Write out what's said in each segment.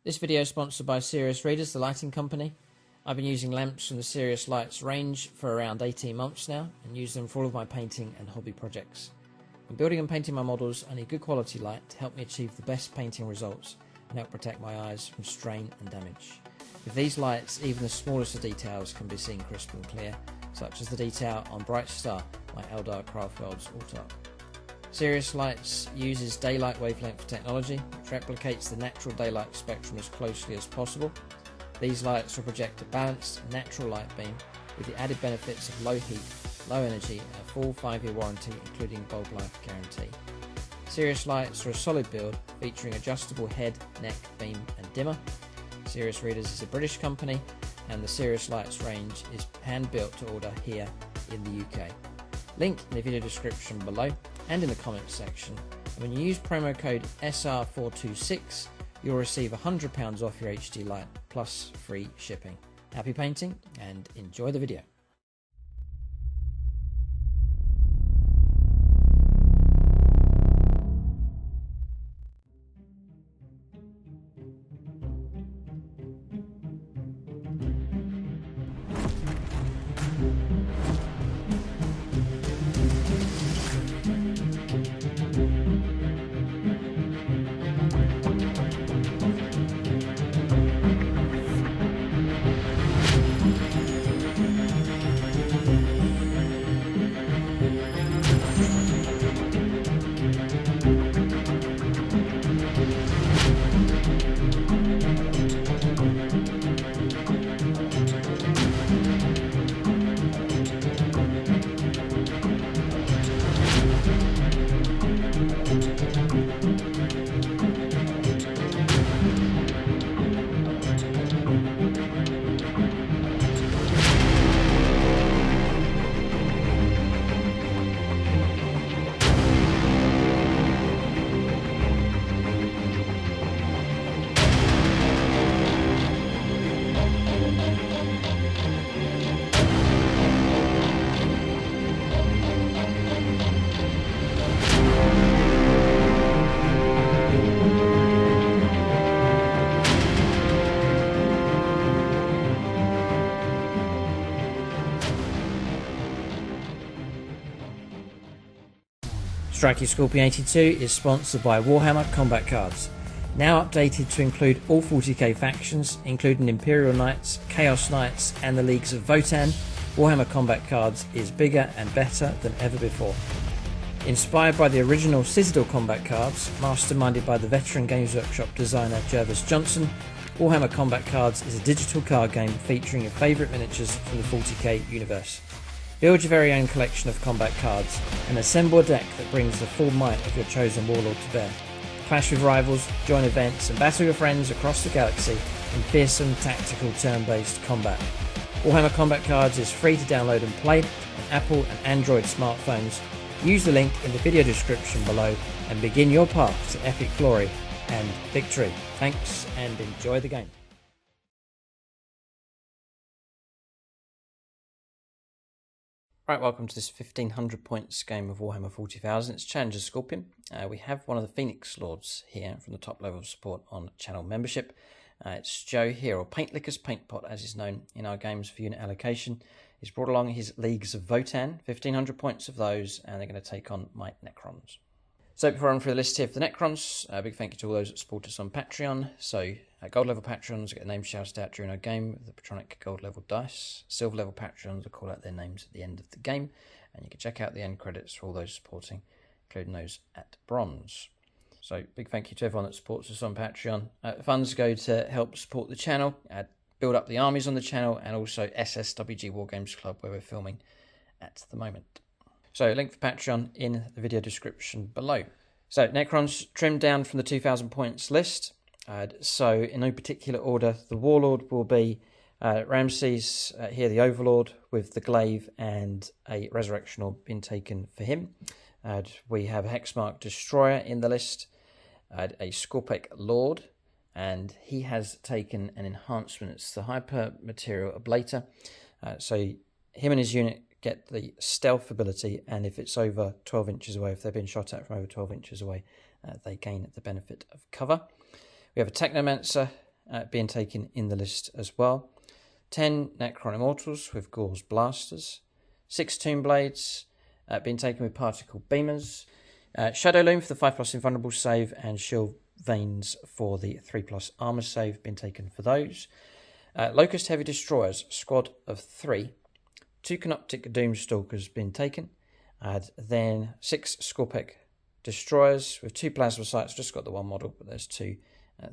This video is sponsored by Serious Readers, the lighting company. I've been using lamps from the Serious Lights range for around 18 months now and use them for all of my painting and hobby projects. When building and painting my models, I need good quality light to help me achieve the best painting results and help protect my eyes from strain and damage. With these lights, even the smallest of details can be seen crisp and clear, such as the detail on Bright Star by Eldar Craftworld's Autark. Serious Lights uses daylight wavelength technology, which replicates the natural daylight spectrum as closely as possible. These lights will project a balanced, natural light beam with the added benefits of low heat, low energy, and a full 5-year warranty including bulb life guarantee. Serious Lights are a solid build featuring adjustable head, neck, beam and dimmer. Serious Readers is a British company and the Serious Lights range is hand built to order here in the UK. Link in the video description below and in the comments section, and when you use promo code SR426 you'll receive £100 off your HD light plus free shipping. Happy painting and enjoy the video. Strikey Scorpion 82 is sponsored by Warhammer Combat Cards, now updated to include all 40k factions, including Imperial Knights, Chaos Knights and the leagues of Votann. Warhammer Combat Cards is bigger and better than ever before. Inspired by the original Citadel Combat Cards, masterminded by the veteran Games Workshop designer Jervis Johnson, Warhammer Combat Cards is a digital card game featuring your favourite miniatures from the 40k universe. Build your very own collection of combat cards and assemble a deck that brings the full might of your chosen warlord to bear. Clash with rivals, join events and battle your friends across the galaxy in fearsome tactical turn-based combat. Warhammer Combat Cards is free to download and play on Apple and Android smartphones. Use the link in the video description below and begin your path to epic glory and victory. Thanks and enjoy the game. Right, welcome to this 1500 points game of Warhammer 40,000. It's Challenger Scorpion. We have one of the Phoenix Lords here from the top level of support on channel membership. It's Joe here, or Paint Licker's Paint Pot as he's known in our games for unit allocation. He's brought along his Leagues of Votann, 1500 points of those, and they're going to take on my Necrons. So before I run through the list here for the Necrons, a big thank you to all those that support us on Patreon. So gold level Patrons get a name shouted out during our game with the Patronic gold level dice. Silver level Patrons will call out their names at the end of the game. And you can check out the end credits for all those supporting, including those at bronze. So big thank you to everyone that supports us on Patreon. Funds go to help support the channel, build up the armies on the channel, and also SSWG War Games Club where we're filming at the moment. So link for Patreon in the video description below. So Necrons trimmed down from the 2000 points list. So in no particular order, the Warlord will be Ramses, here the Overlord, with the Glaive and a Resurrection Orb being taken for him. We have a Hexmark Destroyer in the list, a Scorpek Lord, and he has taken an enhancement. It's the Hyper Material Ablator. So him and his unit get the stealth ability, and if it's over 12 inches away, if they've been shot at from over 12 inches away, they gain the benefit of cover. We have a Technomancer being taken in the list as well. 10 Necron Immortals with Gore's Blasters. 6 Tomb Blades being taken with Particle Beamers. Shadow Loom for the 5+ Invulnerable save, and Shield Veins for the 3+ Armor save being taken for those. Locust Heavy Destroyers, squad of 3. 2 Canoptic Doomstalkers being taken. Then 6 Scorpec Destroyers with 2 Plasma Sights. Just got the one model, but there's 2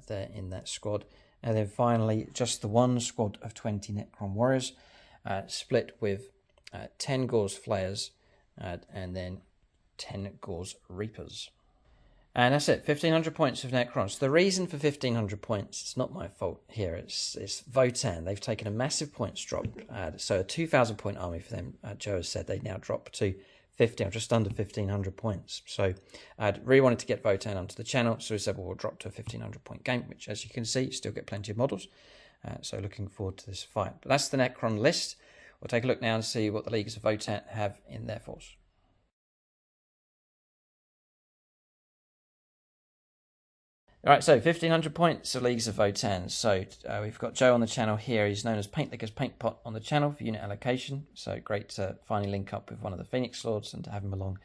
there in that squad. And then finally, just the one squad of 20 Necron Warriors, split with 10 Gore's Flayers and then 10 Gore's Reapers. And that's it, 1500 points of Necrons. The reason for 1500 points, it's not my fault here, it's Votann. They've taken a massive points drop. So a 2,000 point army for them, Joe has said they now drop to 15, or just under 1500 points. So I really wanted to get Votann onto the channel, so we said, well, we'll drop to a 1500 point game, which, as you can see, you still get plenty of models. So looking forward to this fight. But that's the Necron list. We'll take a look now and see what the Leagues of Votann have in their force. All right, so 1500 points of Leagues of Votann. So we've got Joe on the channel here. He's known as Paintlicker's Paintpot on the channel for unit allocation. So great to finally link up with one of the Phoenix Lords and to have him along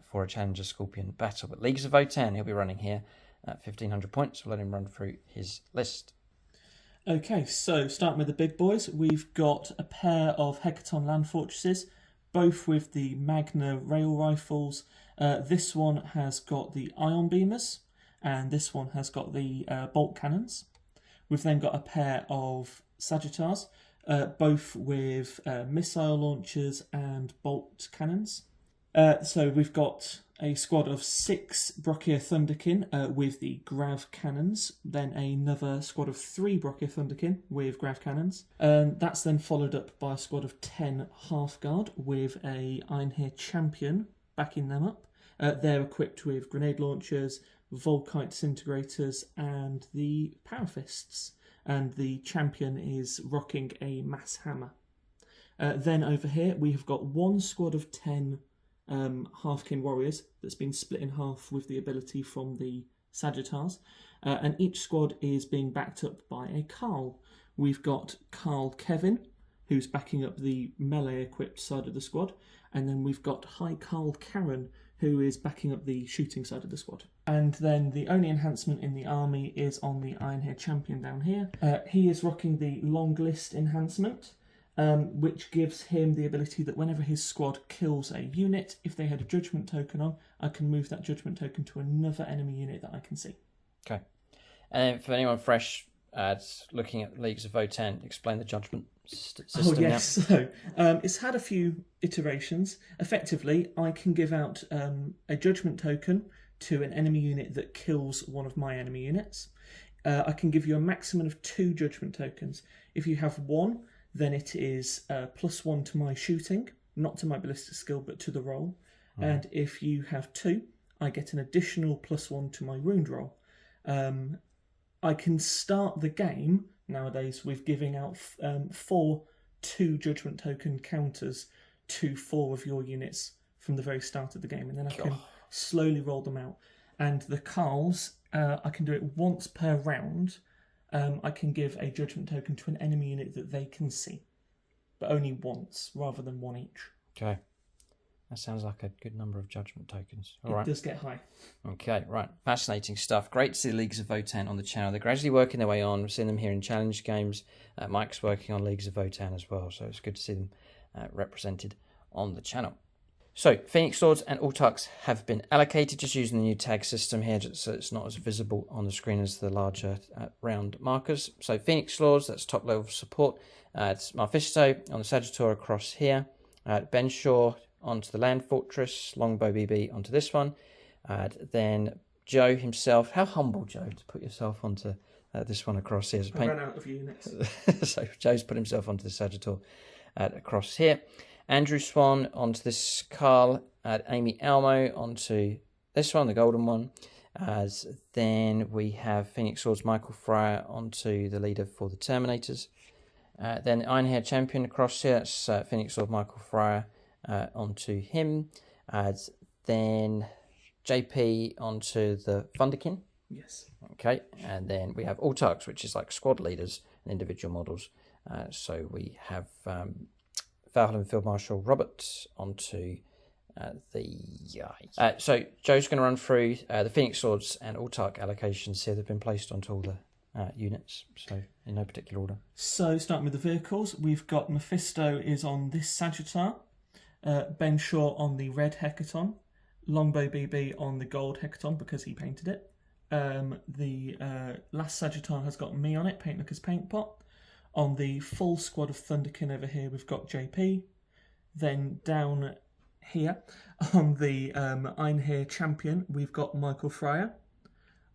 for a Challenger Scorpion battle. But Leagues of Votann, he'll be running here at 1500 points. We'll let him run through his list. Okay, so starting with the big boys, we've got a pair of Hecaton Land Fortresses, both with the Magna Rail Rifles. This one has got the Ion Beamers, and this one has got the bolt cannons. We've then got a pair of Sagittars, both with missile launchers and bolt cannons. So we've got a squad of 6 Brockia Thunderkin with the Grav cannons, then another squad of 3 Brockia Thunderkin with Grav cannons. That's then followed up by a squad of 10 Hearthguard with a Ironhair Champion backing them up. They're equipped with grenade launchers, Volkite disintegrators, and the Parafists. And the champion is rocking a mass hammer. Then over here we have got one squad of 10 Halfkin warriors that's been split in half with the ability from the Sagittars. And each squad is being backed up by a Carl. We've got Carl Kevin, who's backing up the melee equipped side of the squad. And then we've got High Carl Karen, who is backing up the shooting side of the squad. And then the only enhancement in the army is on the Ironhair Champion down here. He is rocking the Long List enhancement, which gives him the ability that whenever his squad kills a unit, if they had a judgment token on, I can move that judgment token to another enemy unit that I can see. Okay. And for anyone fresh looking at Leagues of Votann, explain the judgment system. Oh yes, now. So it's had a few iterations. Effectively, I can give out a judgment token to an enemy unit that kills one of my enemy units. I can give you a maximum of 2 judgment tokens. If you have 1, then it is +1 to my shooting, not to my ballistic skill, but to the roll. And if you have 2, I get an additional +1 to my wound roll. I can start the game nowadays with giving out 4 2 judgment token counters to 4 of your units from the very start of the game, and then I can slowly roll them out. And the Carls, I can do it once per round. I can give a judgment token to an enemy unit that they can see, but only once rather than 1 each. Okay. That sounds like a good number of judgment tokens. It does get high. Okay, right. Fascinating stuff. Great to see the Leagues of Votann on the channel. They're gradually working their way on. We're seeing them here in challenge games. Mike's working on Leagues of Votann as well, so it's good to see them represented on the channel. So, Phoenix Lords and Autarchs have been allocated, just using the new tag system here, so it's not as visible on the screen as the larger round markers. So, Phoenix Lords, that's top level of support. It's Mephisto on the Sagittor across here. Ben Shaw onto the Land Fortress, Longbow BB onto this one. Then Joe himself, how humble, Joe, to put yourself onto this one across here. I ran out of units. So Joe's put himself onto the Sagittor across here. Andrew Swan onto this Carl, Amy Elmo onto this one, the golden one. Then we have Phoenix Swords Michael Fryer onto the leader for the Terminators. Then Ironhair Champion across here, that's Phoenix Sword Michael Fryer onto him. Then JP onto the Thunderkin. Yes. Okay, and then we have autarchs, which is like squad leaders and individual models. So we have Valhalla Field Marshal Robert onto so Joe's going to run through the Phoenix Swords and autarch allocations here. They've been placed onto all the units, so in no particular order. So starting with the vehicles, we've got Mephisto is on this Sagittar, Ben Shaw on the red Hecaton, Longbow BB on the gold Hecaton because he painted it. The last Sagittar has got me on it, Paintmaker's Paint Pot. On the full squad of Thunderkin over here, we've got JP. Then down here on the Einherjar Champion, we've got Michael Fryer.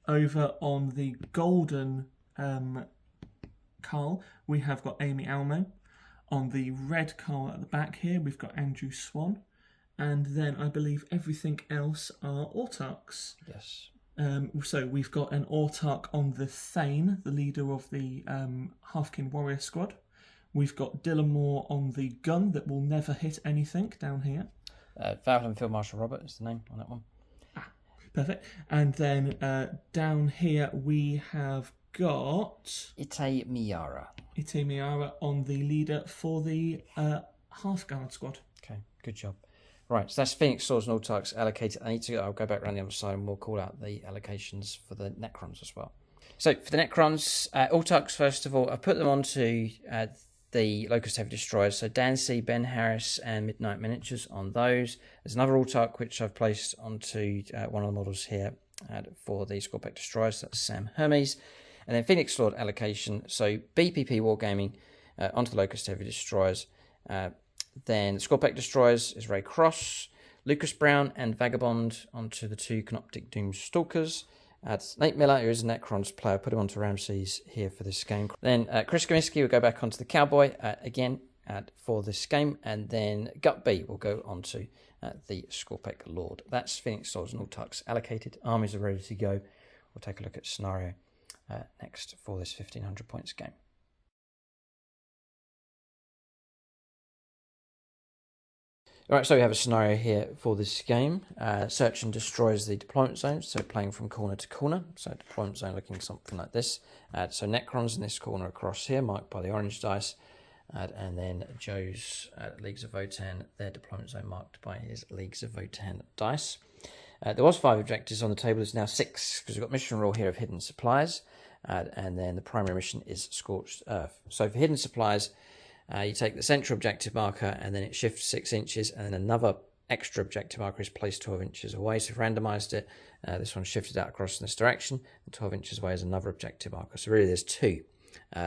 Over on the golden Carl, we have got Amy Almo. On the red Carl at the back here, we've got Andrew Swan. And then I believe everything else are autarchs. Yes. So we've got an autarch on the Thane, the leader of the Halfkin Warrior Squad. We've got Dylan Moore on the gun that will never hit anything down here. Valhalla Field Marshal Robert is the name on that one. Perfect. And then down here we have got Ite Miara on the leader for the Half Guard Squad. Okay, good job. Right, so that's Phoenix Swords and autarchs allocated. I'll go back around the other side and we'll call out the allocations for the Necrons as well. So for the Necrons, autarchs, first of all, I've put them onto the Locust Heavy Destroyers. So Dan C, Ben Harris, and Midnight Miniatures on those. There's another autarch which I've placed onto one of the models here for the Scorpec Destroyers. That's Sam Hermes. And then Phoenix Sword allocation. So BPP Wargaming onto the Locust Heavy Destroyers. Then Scorpec Destroyers is Ray Cross, Lucas Brown and Vagabond onto the two Canoptic Doom Stalkers. Nate Miller, who is a Necrons player, put him onto Ramses here for this game. Then Chris Comiskey will go back onto the Cowboy again for this game. And then Gut B will go onto the Scorpec Lord. That's Phoenix Swords and autarchs allocated. Armies are ready to go. We'll take a look at scenario next for this 1500 points game. Alright, so we have a scenario here for this game. Search and destroys the deployment zone, so playing from corner to corner. So deployment zone looking something like this. So Necrons in this corner across here, marked by the orange dice. And then Joe's Leagues of Votann, their deployment zone marked by his Leagues of Votann dice. There was 5 objectives on the table, there's now 6, because we've got mission rule here of hidden supplies. And then the primary mission is Scorched Earth. So for hidden supplies, you take the central objective marker and then it shifts 6 inches and then another extra objective marker is placed 12 inches away. So if randomized it, this one shifted out across in this direction and 12 inches away is another objective marker. So really there's 2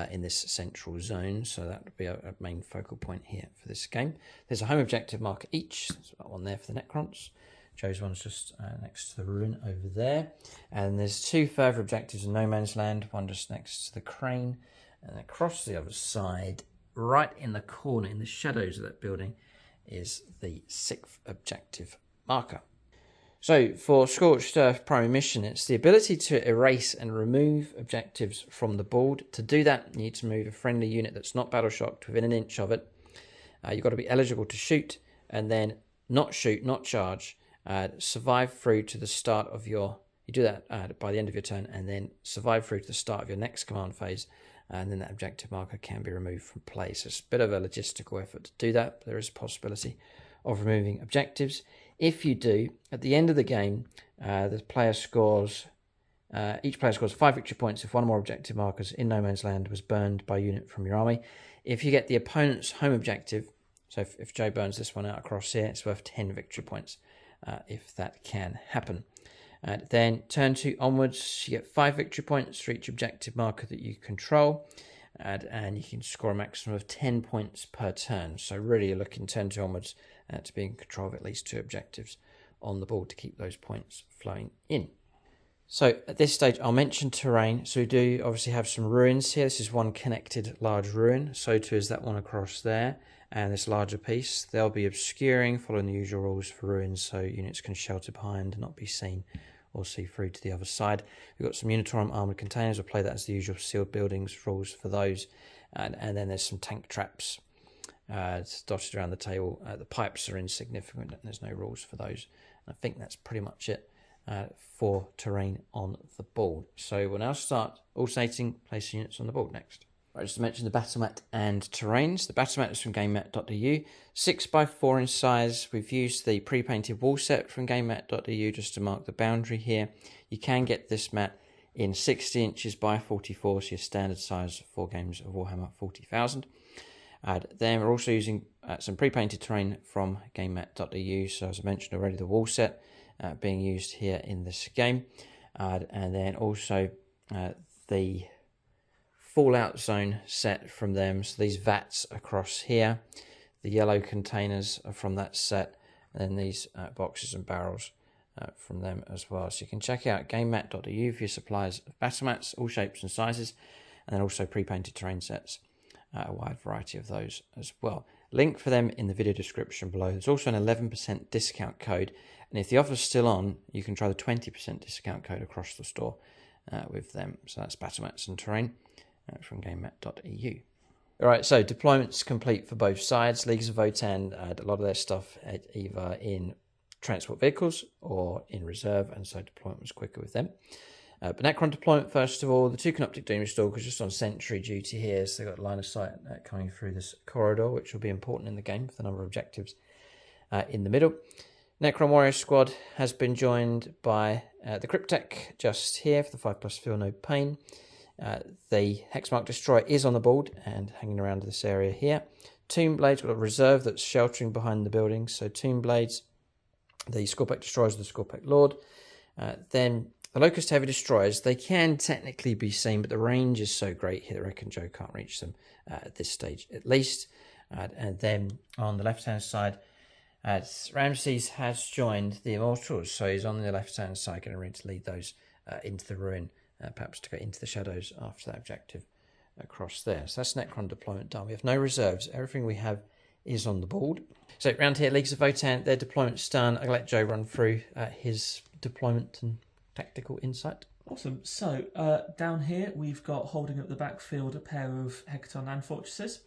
in this central zone. So that would be a main focal point here for this game. There's a home objective marker each. There's that one there for the Necrons. Joe's one's just next to the ruin over there. And there's 2 further objectives in no man's land, one just next to the crane and across the other side. Right in the corner, in the shadows of that building, is the 6th objective marker. So for Scorched Earth primary mission, it's the ability to erase and remove objectives from the board. To do that, you need to move a friendly unit that's not battle shocked within an inch of it. You've got to be eligible to shoot, and then not shoot, not charge. Survive through to the start of your... You do that by the end of your turn, and then survive through to the start of your next command phase. And then that objective marker can be removed from play. So it's a bit of a logistical effort to do that, but there is a possibility of removing objectives. If you do, at the end of the game, the player scores, each player scores 5 victory points if one or more objective markers in no man's land was burned by a unit from your army. If you get the opponent's home objective, so if Joe burns this one out across here, it's worth 10 victory points if that can happen. Then turn 2 onwards, you get 5 victory points for each objective marker that you control, and you can score a maximum of 10 points per turn. So really you're looking turn 2 onwards to be in control of at least 2 objectives on the board to keep those points flowing in. So at this stage I'll mention terrain. So we do obviously have some ruins here. This is one connected large ruin, so too is that one across there. And this larger piece, they'll be obscuring, following the usual rules for ruins, so units can shelter behind and not be seen or see through to the other side. We've got some Unitorum armoured containers. We'll play that as the usual sealed buildings rules for those. And then there's some tank traps dotted around the table. The pipes are insignificant, and there's no rules for those. And I think that's pretty much it for terrain on the board. So we'll now start alternating placing units on the board next. Right, just to mention the battle mat and terrains. The battle mat is from GameMat.eu, 6x4 in size. We've used the pre-painted wall set from GameMat.eu just to mark the boundary here. You can get this mat in 60 inches by 44, so your standard size for games of Warhammer 40,000. Then we're also using some pre-painted terrain from GameMat.eu. So as I mentioned already, the wall set being used here in this game, and then also the fallout zone set from them. So these vats across here, the yellow containers are from that set, and then these boxes and barrels from them as well. So you can check out GameMat.eu for your supplies of battle mats, all shapes and sizes, and then also pre-painted terrain sets, a wide variety of those as well. Link for them in the video description below. There's also an 11% discount code, and if the offer's still on, you can try the 20% discount code across the store with them. So that's battle mats and terrain from GameMat.eu. Alright, so deployment's complete for both sides. Leagues of Votann had a lot of their stuff either in transport vehicles or in reserve, and so deployment was quicker with them. But Necron deployment, first of all, the two Canoptic Doomstalkers just on sentry duty here, so they've got line of sight coming through this corridor, which will be important in the game for the number of objectives in the middle. Necron Warrior Squad has been joined by the Cryptek just here for the 5+ Feel No Pain. The Hexmark Destroyer is on the board and hanging around this area here. Tomb Blades, got a reserve that's sheltering behind the buildings. So Tomb Blades, the Scorpec Destroyers, the Scorpec Lord. Then the Locust Heavy Destroyers, they can technically be seen, but the range is so great here, I reckon Joe can't reach them at this stage at least. And then on the left-hand side, Ramses has joined the Immortals, so he's on the left-hand side, getting ready to lead those into the ruin, perhaps to go into the shadows after that objective across there. So that's Necron deployment done. We have no reserves. Everything we have is on the board. So around here, Leagues of Votann, their deployment's done. I'll let Joe run through his deployment and tactical insight. Awesome. So down here, we've got holding up the backfield a pair of Hecaton Land Fortresses.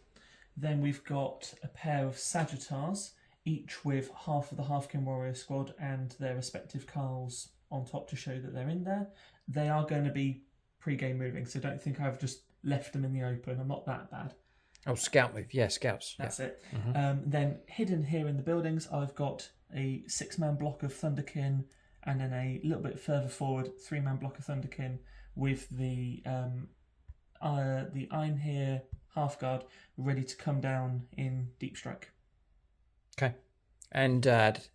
Then we've got a pair of Sagittars, each with half of the Halfkin Warrior Squad and their respective Carls on top to show that they're in there. They are going to be pre-game moving, so don't think I've just left them in the open. I'm not that bad. Oh, scout move. Yeah, scouts. That's it. Mm-hmm. Then hidden here in the buildings, I've got a 6-man block of Thunderkin, and then a little bit further forward, 3-man block of Thunderkin with the Einhir half guard ready to come down in deep strike. Okay. And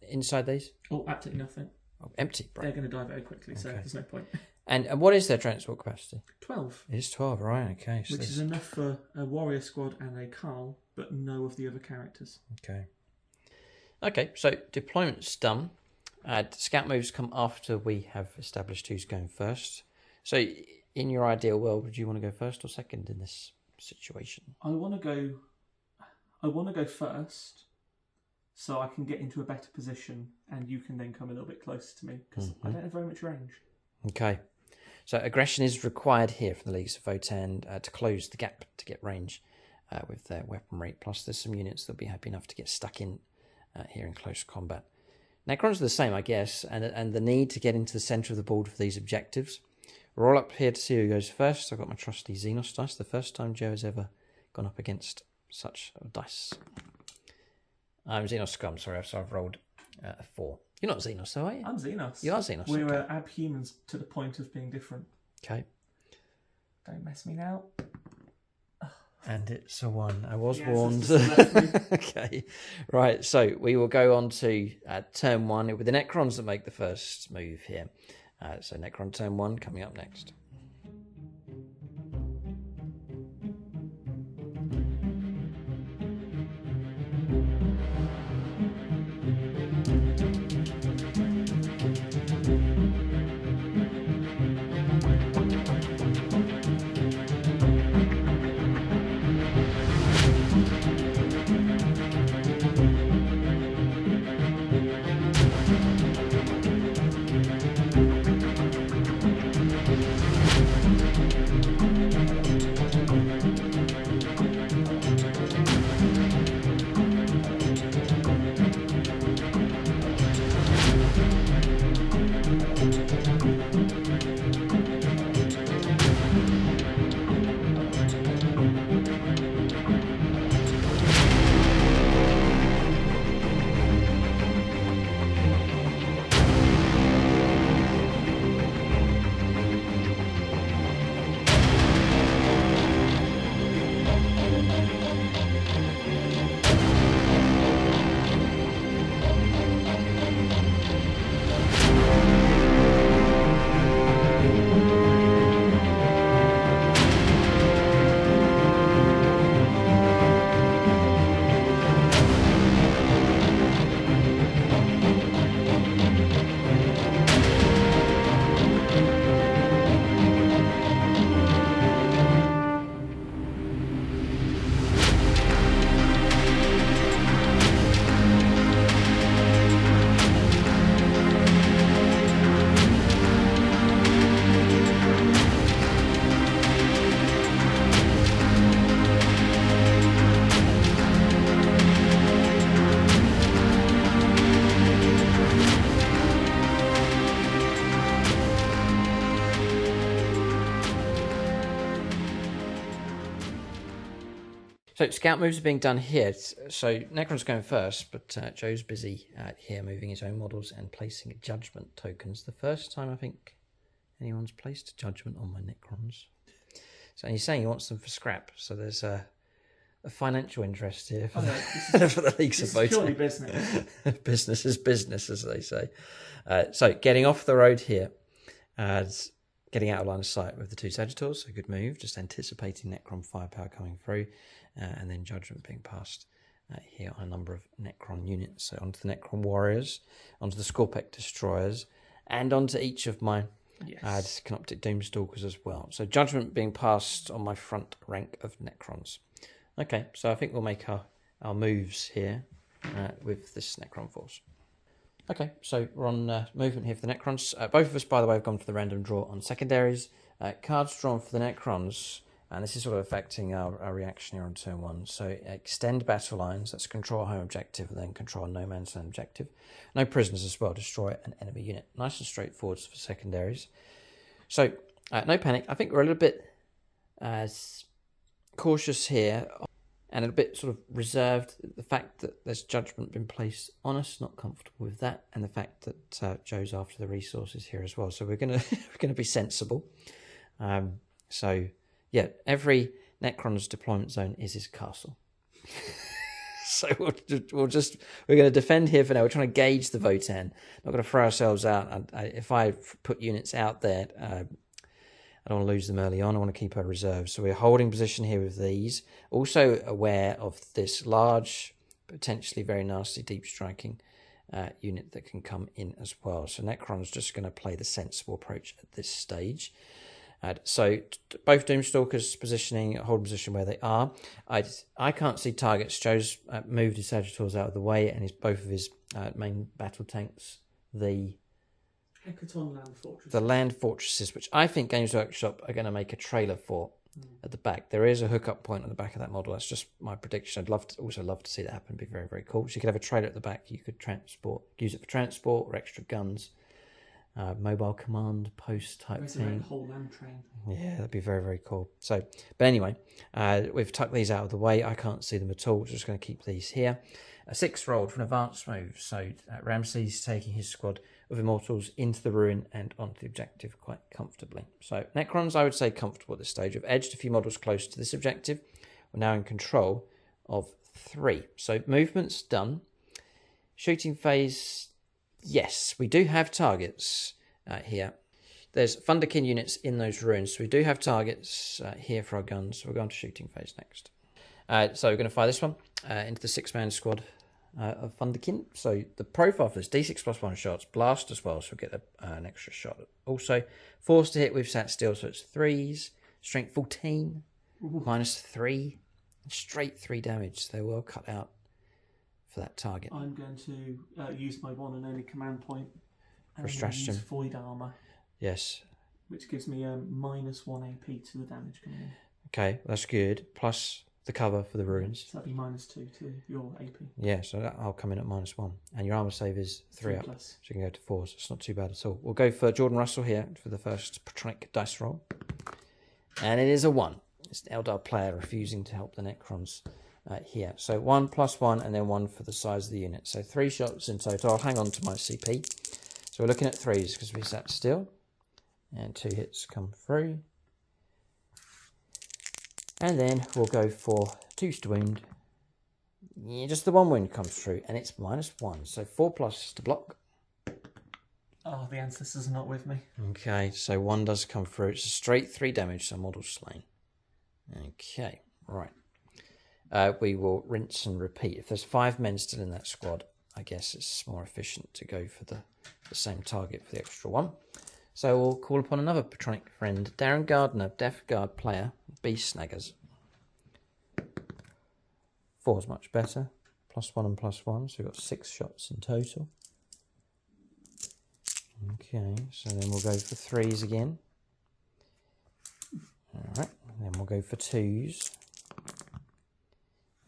inside these? Oh, absolutely nothing. Oh, empty. Right. They're going to die very quickly, so there's no point. And what is their transport capacity? 12. It is 12, right, okay. So which is enough for a warrior squad and a Carl, but no of the other characters. Okay. Okay, so deployment's done. Scout moves come after we have established who's going first. So in your ideal world, would you want to go first or second in this situation? I want to go first, so I can get into a better position, and you can then come a little bit closer to me, because I don't have very much range. Okay. So aggression is required here from the Leagues of Votann to close the gap to get range with their weaponry. Plus there's some units that'll be happy enough to get stuck in here in close combat. Necrons are the same, I guess, and the need to get into the centre of the board for these objectives. We're all up here to see who goes first. I've got my trusty Xenos dice. The first time Joe has ever gone up against such dice. I'm Xenos Scum, sorry, so I've rolled a 4. You're not Xenos, though, are you? I'm Xenos. You are Xenos. We're okay. abhumans to the point of being different. Okay. Don't mess me now. And it's a 1. I was yes, warned. Okay. Right, so we will go on to turn 1 with the Necrons that make the first move here. So Necron turn 1 coming up next. So scout moves are being done here. So Necron's going first, but Joe's busy here moving his own models and placing judgment tokens. The first time I think anyone's placed a judgment on my Necrons. So he's saying he wants them for scrap. So there's a financial interest here for, for the leagues of voting. Purely business. Business is business, as they say. So getting off the road here, getting out of line of sight with the 2 Sagittars, a good move. Just anticipating Necron firepower coming through, and then judgment being passed here on a number of Necron units. So onto the Necron warriors, onto the Scorpec destroyers, and onto each of my Canoptic Doomstalkers as well. So judgment being passed on my front rank of Necrons. Okay, so I think we'll make our moves here with this Necron force. Okay, so we're on movement here for the Necrons. Both of us, by the way, have gone for the random draw on secondaries. Cards drawn for the Necrons, and this is sort of affecting our reaction here on turn 1. So extend battle lines, that's control a home objective, and then control a no man's land objective. No prisoners as well, destroy an enemy unit. Nice and straightforward for secondaries. So no panic. I think we're a little bit cautious here, and a bit sort of reserved. The fact that there's judgment been placed on us, not comfortable with that, and the fact that Joe's after the resources here as well. So we're gonna be sensible. So yeah, every Necron's deployment zone is his castle. So we're going to defend here for now. We're trying to gauge the Votann. Not going to throw ourselves out. If I put units out there, I don't want to lose them early on. I want to keep our reserves. So we're holding position here with these. Also aware of this large, potentially very nasty deep striking unit that can come in as well. So Necron's just going to play the sensible approach at this stage. So both Doomstalkers positioning, hold position where they are. I can't see targets. Joe's moved his Sagittars out of the way, and both of his main battle tanks, the land fortresses, which I think Games Workshop are going to make a trailer for at the back. There is a hookup point on the back of that model. That's just my prediction. I'd also love to see that happen. It'd be very, very cool. So you could have a trailer at the back. You could use it for transport or extra guns. Mobile command post type thing. Whole land train. Yeah, that'd be very, very cool. So, but anyway, we've tucked these out of the way. I can't see them at all. We're just going to keep these here. A 6 rolled for an advanced move. So Ramses taking his squad of Immortals into the ruin and onto the objective quite comfortably. So Necrons, I would say comfortable at this stage. We've edged a few models close to this objective. We're now in control of 3. So movement's done. Shooting phase. Yes, we do have targets here. There's Thunderkin units in those ruins, so we do have targets here for our guns. So we're going to shooting phase next. So we're going to fire this one into the 6-man squad of Thunderkin. So the profile for this, D6 plus 1 shots, blast as well, so we'll get an extra shot. Also, force to hit with sat still, so it's 3s, strength 14, -3, straight 3 damage. They're well cut out for that target. I'm going to use my one and only command point for stratagem. Use void armor. Yes. Which gives me a -1 AP to the damage coming in. Okay, that's good. Plus the cover for the ruins. So that'd be -2 to your AP. Yeah, so I'll come in at -1. And your armor save is 3 up. Plus. So you can go to 4s. It's not too bad at all. We'll go for Jordan Russell here for the first Patronic dice roll. And it is a 1. It's an Eldar player refusing to help the Necrons here. So 1 + 1 and then 1 for the size of the unit. So 3 shots in total. I'll hang on to my CP. So we're looking at 3s because we sat still. And 2 hits come through. And then we'll go for 2 to wound. Yeah, just the 1 wound comes through, and it's -1. So 4+ to block. Oh, the ancestors are not with me. Okay, so 1 does come through. It's a straight 3 damage, so model slain. Okay, right. We will rinse and repeat. If there's 5 men still in that squad, I guess it's more efficient to go for the same target for the extra 1. So we'll call upon another Patronic friend, Darren Gardner, Death Guard player, Beast Snaggers. 4 is much better. +1 and +1, so we've got 6 shots in total. Okay, so then we'll go for 3s again. Alright, then we'll go for 2s.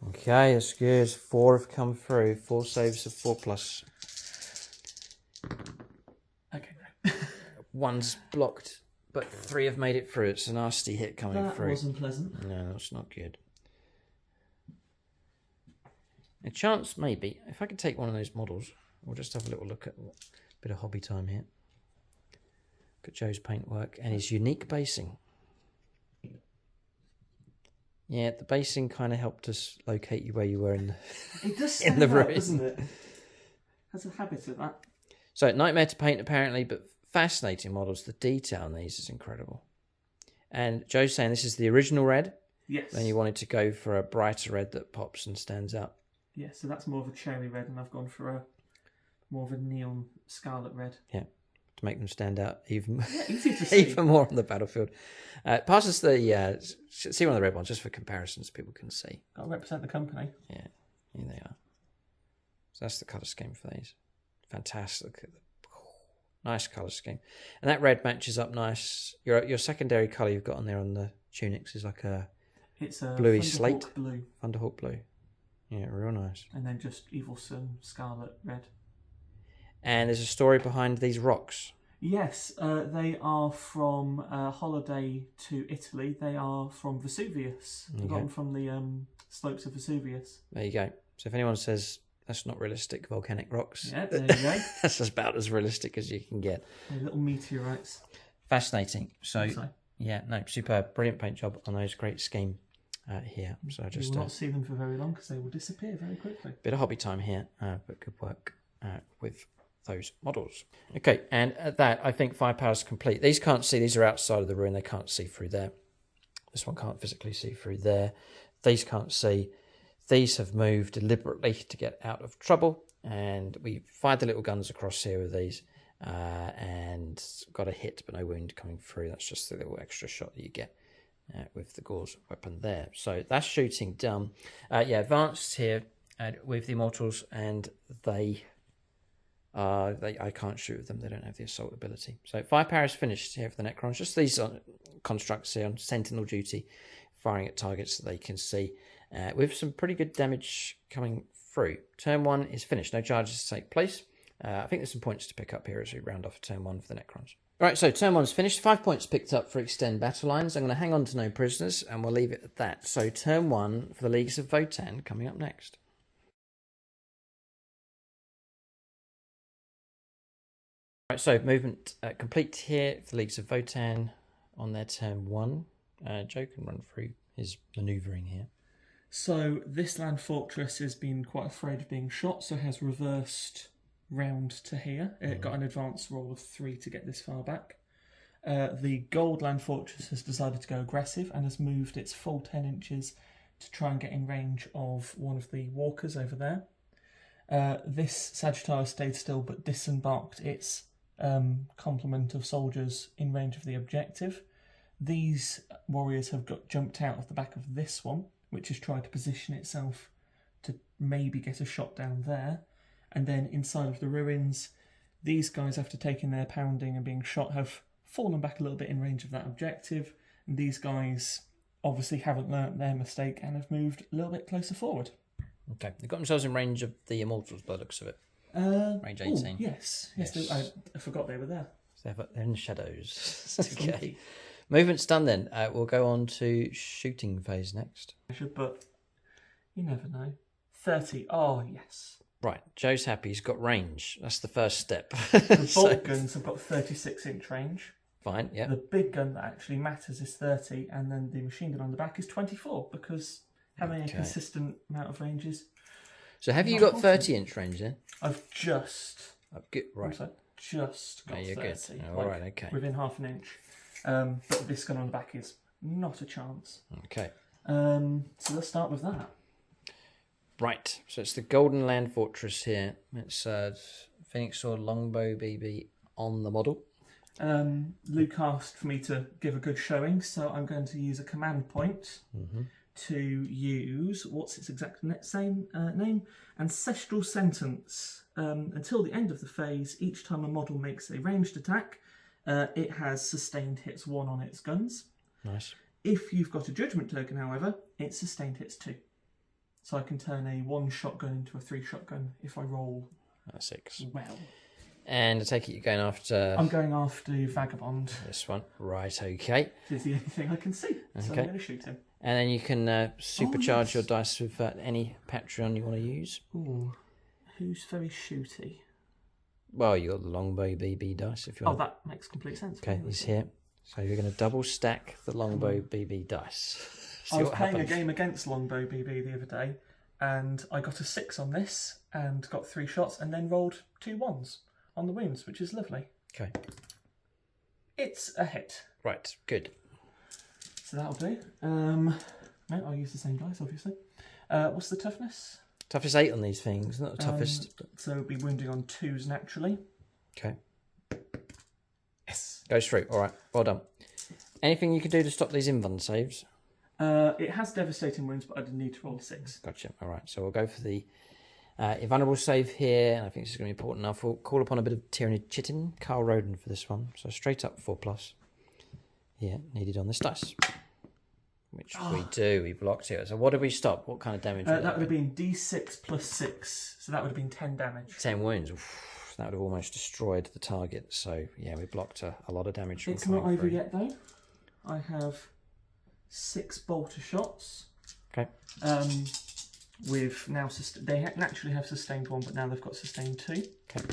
Okay, that's good. 4 have come through. 4 saves of 4+. Okay, no. 1's blocked, but 3 have made it through. It's a nasty hit coming through. That wasn't pleasant. No, that's not good. A chance, maybe. If I could take one of those models, we'll just have a little look at a bit of hobby time here. Look at Joe's paintwork and his unique basing. Yeah, the basing kind of helped us locate you where you were in the, it does in the room, doesn't it? Has a habit of that. So, nightmare to paint apparently, but fascinating models. The detail on these is incredible. And Joe's saying this is the original red. Yes. Then you wanted to go for a brighter red that pops and stands out. Yeah, so that's more of a cherry red, and I've gone for a more of a neon scarlet red. Yeah, to make them stand out even, easy to see. even more on the battlefield. Pass us the see one of the red ones just for comparisons, people can see. Got to represent the company. Yeah, here they are. So that's the colour scheme for these. Fantastic. Nice colour scheme. And that red matches up nice. Your secondary colour you've got on there on the tunics is like it's a bluey Thunderhawk slate. Blue. Thunderhawk blue. Yeah, real nice. And then just Evil Sun scarlet red. And there's a story behind these rocks. Yes, they are from Holiday to Italy. They are from Vesuvius. Okay. Got them from the slopes of Vesuvius. There you go. So if anyone says that's not realistic volcanic rocks, Yeah, there you go. that's about as realistic as you can get. They're little meteorites. Fascinating. So yeah, no, superb, brilliant paint job on those. Great scheme here. So You just will not see them for very long because they will disappear very quickly. bit of hobby time here, but good work with those models. Okay, and at that, I think firepower is complete. These can't see. These are outside of the ruin. They can't see through there. This one can't physically see through there. These can't see. These have moved deliberately to get out of trouble, and we fired the little guns across here with these, and got a hit but no wound coming through. That's just the little extra shot that you get with the Gauze weapon there. So that's shooting done. Yeah, advanced here with the Immortals, and I can't shoot with them. They don't have the assault ability. So firepower is finished here for the Necrons. Just these constructs here on sentinel duty, firing at targets that they can see, with some pretty good damage coming through. Turn 1 is finished. No charges to take place. I think there's some points to pick up here as we round off turn 1 for the Necrons. Right, so turn 1's finished. 5 points picked up for extend battle lines. I'm going to hang on to no prisoners, and we'll leave it at that. So turn 1 for the Leagues of Votann coming up next. Right, so movement complete here for the Leagues of Votann on their turn 1. Joe can run through his manoeuvring here. So this land fortress has been quite afraid of being shot, so has reversed round to here. It got an advance roll of 3 to get this far back. The gold land fortress has decided to go aggressive and has moved its full 10 inches to try and get in range of one of the walkers over there. This Sagittarius stayed still but disembarked its complement of soldiers in range of the objective. These warriors have jumped out of the back of this one, which has tried to position itself to maybe get a shot down there. And then inside of the ruins, these guys, after taking their pounding and being shot, have fallen back a little bit in range of that objective. And these guys obviously haven't learnt their mistake and have moved a little bit closer forward. Okay, they've got themselves in range of the Immortals by the looks of it. Range 18. Ooh, yes. I forgot they were there. So they're in the shadows. Okay. Movement's done then. We'll go on to shooting phase next. But you never know. 30. Oh, yes. Right, Joe's happy. He's got range. That's the first step. The bolt guns have got 36-inch range. Fine, yeah. The big gun that actually matters is 30, and then the machine gun on the back is 24, because having a consistent amount of ranges. So have you got 30-inch range then? I've just... Right. Just got 30. Good. Oh, all right, okay. Within half an inch. But this gun on the back is not a chance. Okay. So let's start with that. Right, so it's the Golden Land Fortress here. It's Phoenix Sword Longbow BB on the model. Luke asked for me to give a good showing, so I'm going to use a command point to use, what's its exact name? Ancestral Sentence. Until the end of the phase, each time a model makes a ranged attack, it has sustained hits 1 on its guns. Nice. If you've got a judgment token, however, it sustained hits 2. So I can turn a 1-shotgun into a 3-shotgun if I roll 6. well. And I take it you're going after... I'm going after Vagabond. This one. Right, okay. This is the only thing I can see, so I'm going to shoot him. And then you can supercharge your dice with any Patreon you want to use. Ooh, who's very shooty? Well, you got the longbow BB dice if you want. Oh, that makes complete sense. Okay, he's here. So you're going to double stack the longbow BB dice. I was playing a game against longbow BB the other day, and I got a 6 on this, and got 3 shots, and then rolled 2 1s on the wounds, which is lovely. Okay. It's a hit. Right, good. So that'll do. No, I'll use the same dice, obviously. What's the toughness? Toughest 8 on these things, not the toughest. So it'll be wounding on 2s naturally. Okay. Yes. Goes through. All right, well done. Anything you can do to stop these invuln saves? It has devastating wounds, but I did need to roll a 6. Gotcha. All right, so we'll go for the invulnerable save here, and I think this is going to be important enough. We'll call upon a bit of Tyranny Chitin, Carl Roden for this one. So straight up 4+. Yeah, needed on this dice. Which we do. We blocked it. So what did we stop? What kind of damage? That would have been D6 plus 6. So that would have been 10 damage. 10 wounds. Oof, that would have almost destroyed the target. So yeah, we blocked a lot of damage from It's not over yet though. I have 6 bolter shots. Okay. With now they naturally have sustained 1, but now they've got sustained 2. Okay.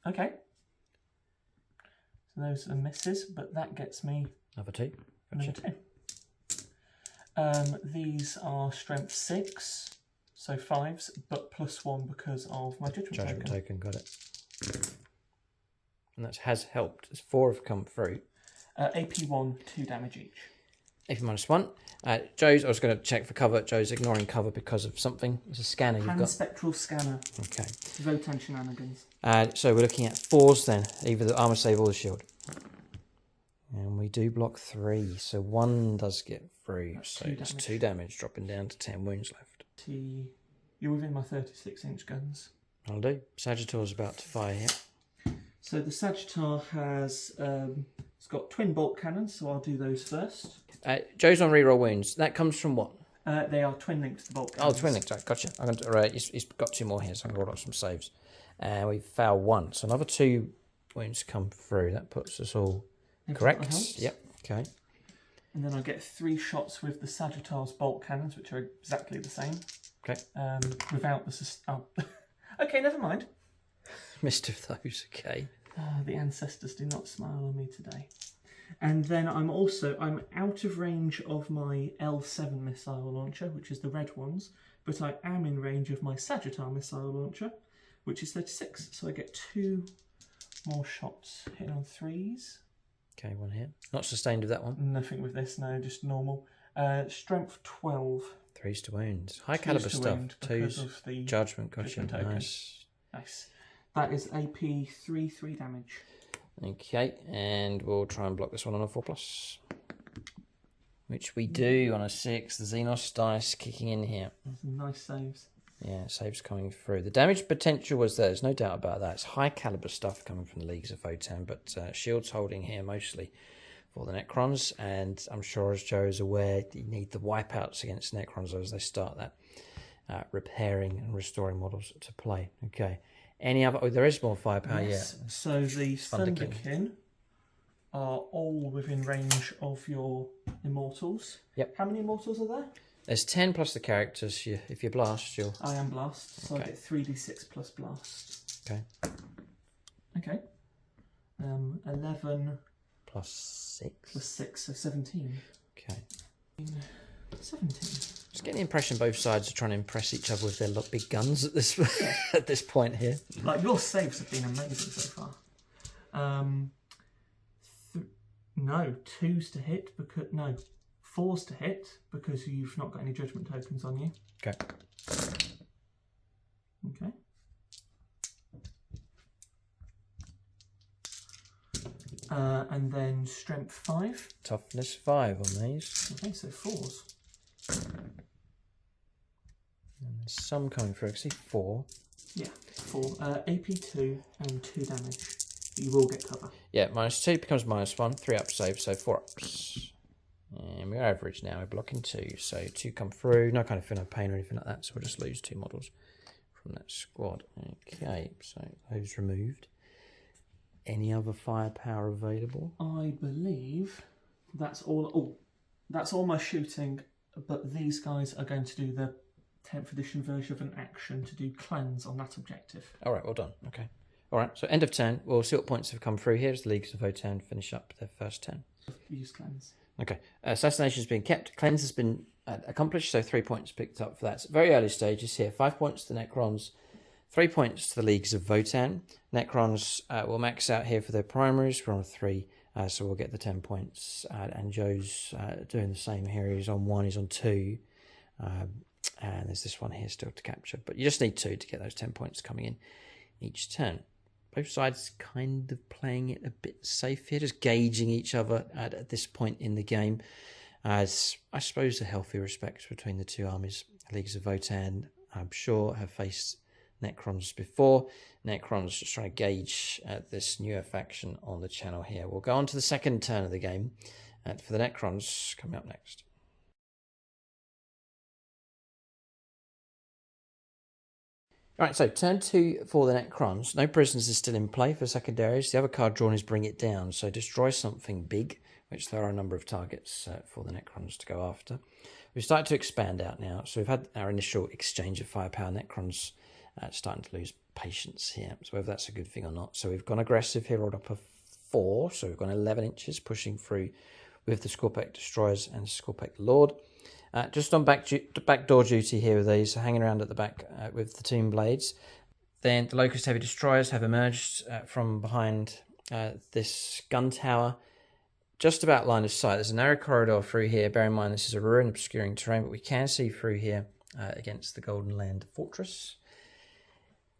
Okay. So those are misses, but that gets me Another 2. another Gotcha. 2. These are strength 6, so 5s, but +1 because of my judgment token. Got it. And that has helped. As 4 have come through. AP1, 2 damage each. AP -1. Joe's, I was going to check for cover. Joe's ignoring cover because of something. It's a scanner you've got. Spectral scanner. Okay. Votann shenanigans. So we're looking at 4s then, either the armor save or the shield. And we do block 3, so 1 does get through. That's so 2 it's damage. 2 damage, dropping down to 10 wounds left. You're within my 36-inch guns. I'll do. Sagittar's about to fire here. So the Sagittar has it's got twin bolt cannons, so I'll do those first. Joe's on reroll wounds. That comes from what? They are twin linked to the bolt Oh, cannons. twin linked. Right, gotcha. I'm going to, he's got 2 more here, so I'm going to roll up some saves. And we fail 1, so another 2 wounds come through. That puts us all correct. Yep. Okay. And then I get 3 shots with the Sagittar's bolt cannons, which are exactly the same. Okay. Without the oh, okay, never mind. Missed of those. Okay. The ancestors do not smile on me today. And then I'm out of range of my L7 missile launcher, which is the red ones, but I am in range of my Sagittar missile launcher, which is 36. So I get 2 more shots. Hitting on 3s. Okay, 1 hit. Not sustained with that one. Nothing with this, no, just normal. Strength 12. 3s to wounds. High caliber stuff. 2s. Of the Judgment. Gotcha. judgment token. Nice. That is AP 3 damage. Okay, and we'll try and block this one on a 4+. Which we do on a 6. The Xenos dice kicking in here. Some nice saves. Yeah, saves coming through. The damage potential was there. There's no doubt about that. It's high caliber stuff coming from the Leagues of Votann, but Shield's holding here mostly for the Necrons, and I'm sure, as Joe is aware, you need the wipeouts against Necrons as they start that repairing and restoring models to play. Okay. Any other? Oh, there is more firepower. Yes. Yeah. So the Thunderkin are all within range of your Immortals. Yep. How many Immortals are there? There's 10 plus the characters. If you blast, you'll... I am Blast, so Okay. I get 3d6 plus Blast. Okay. Okay. 11 Plus 6. plus 6, so 17. Okay. 17. Just getting the impression both sides are trying to impress each other with their big guns at this at this point here. Like, your saves have been amazing so far. No, 2s to hit, because... No, 4s to hit, because you've not got any judgment tokens on you. Okay. Okay. And then strength 5. Toughness 5 on these. Okay, so 4s. And there's some coming through. I see 4. Yeah, 4. AP2 and 2 damage. You will get cover. Yeah, -2 becomes -1. 3 up save, so 4 ups. And we're average now. We're blocking 2, so 2 come through. No kind of feel no pain or anything like that, so we'll just lose 2 models from that squad. Okay, so those removed. Any other firepower available? I believe that's all. Oh, That's all my shooting, but these guys are going to do the 10th edition version of an action to do cleanse on that objective. All right, well done. Okay. All right, so end of turn. We'll see what points have come through here as the Leagues of Votann finish up their first turn. Use cleanse. Okay. Assassination has been kept. Cleanse has been accomplished, so 3 points picked up for that. So very early stages here. 5 points to the Necrons, 3 points to the Leagues of Votann. Necrons will max out here for their primaries. We're on 3, so we'll get the 10 points. And Joe's doing the same here. He's on 1, he's on 2. And there's this one here still to capture. But you just need 2 to get those 10 points coming in each turn. Both sides kind of playing it a bit safe here, just gauging each other at this point in the game. As I suppose a healthy respect between the two armies. Leagues of Votann, I'm sure, have faced Necrons before. Necrons just trying to gauge this newer faction on the channel here. We'll go on to the second turn of the game for the Necrons coming up next. Right, so turn 2 for the Necrons. No prisoners is still in play for secondaries. The other card drawn is Bring It Down, so destroy something big, which there are a number of targets for the Necrons to go after. We've started to expand out now, so we've had our initial exchange of firepower. Necrons starting to lose patience here, so whether that's a good thing or not. So we've gone aggressive here, rolled up a 4, so we've gone 11 inches, pushing through with the Scorpec Destroyers and Scorpec Lord. Just on backdoor duty here with these, hanging around at the back with the Tomb Blades. Then the Locust Heavy Destroyers have emerged from behind this gun tower, just about line of sight. There's a narrow corridor through here. Bear in mind this is a ruin obscuring terrain, but we can see through here against the Golden Land Fortress.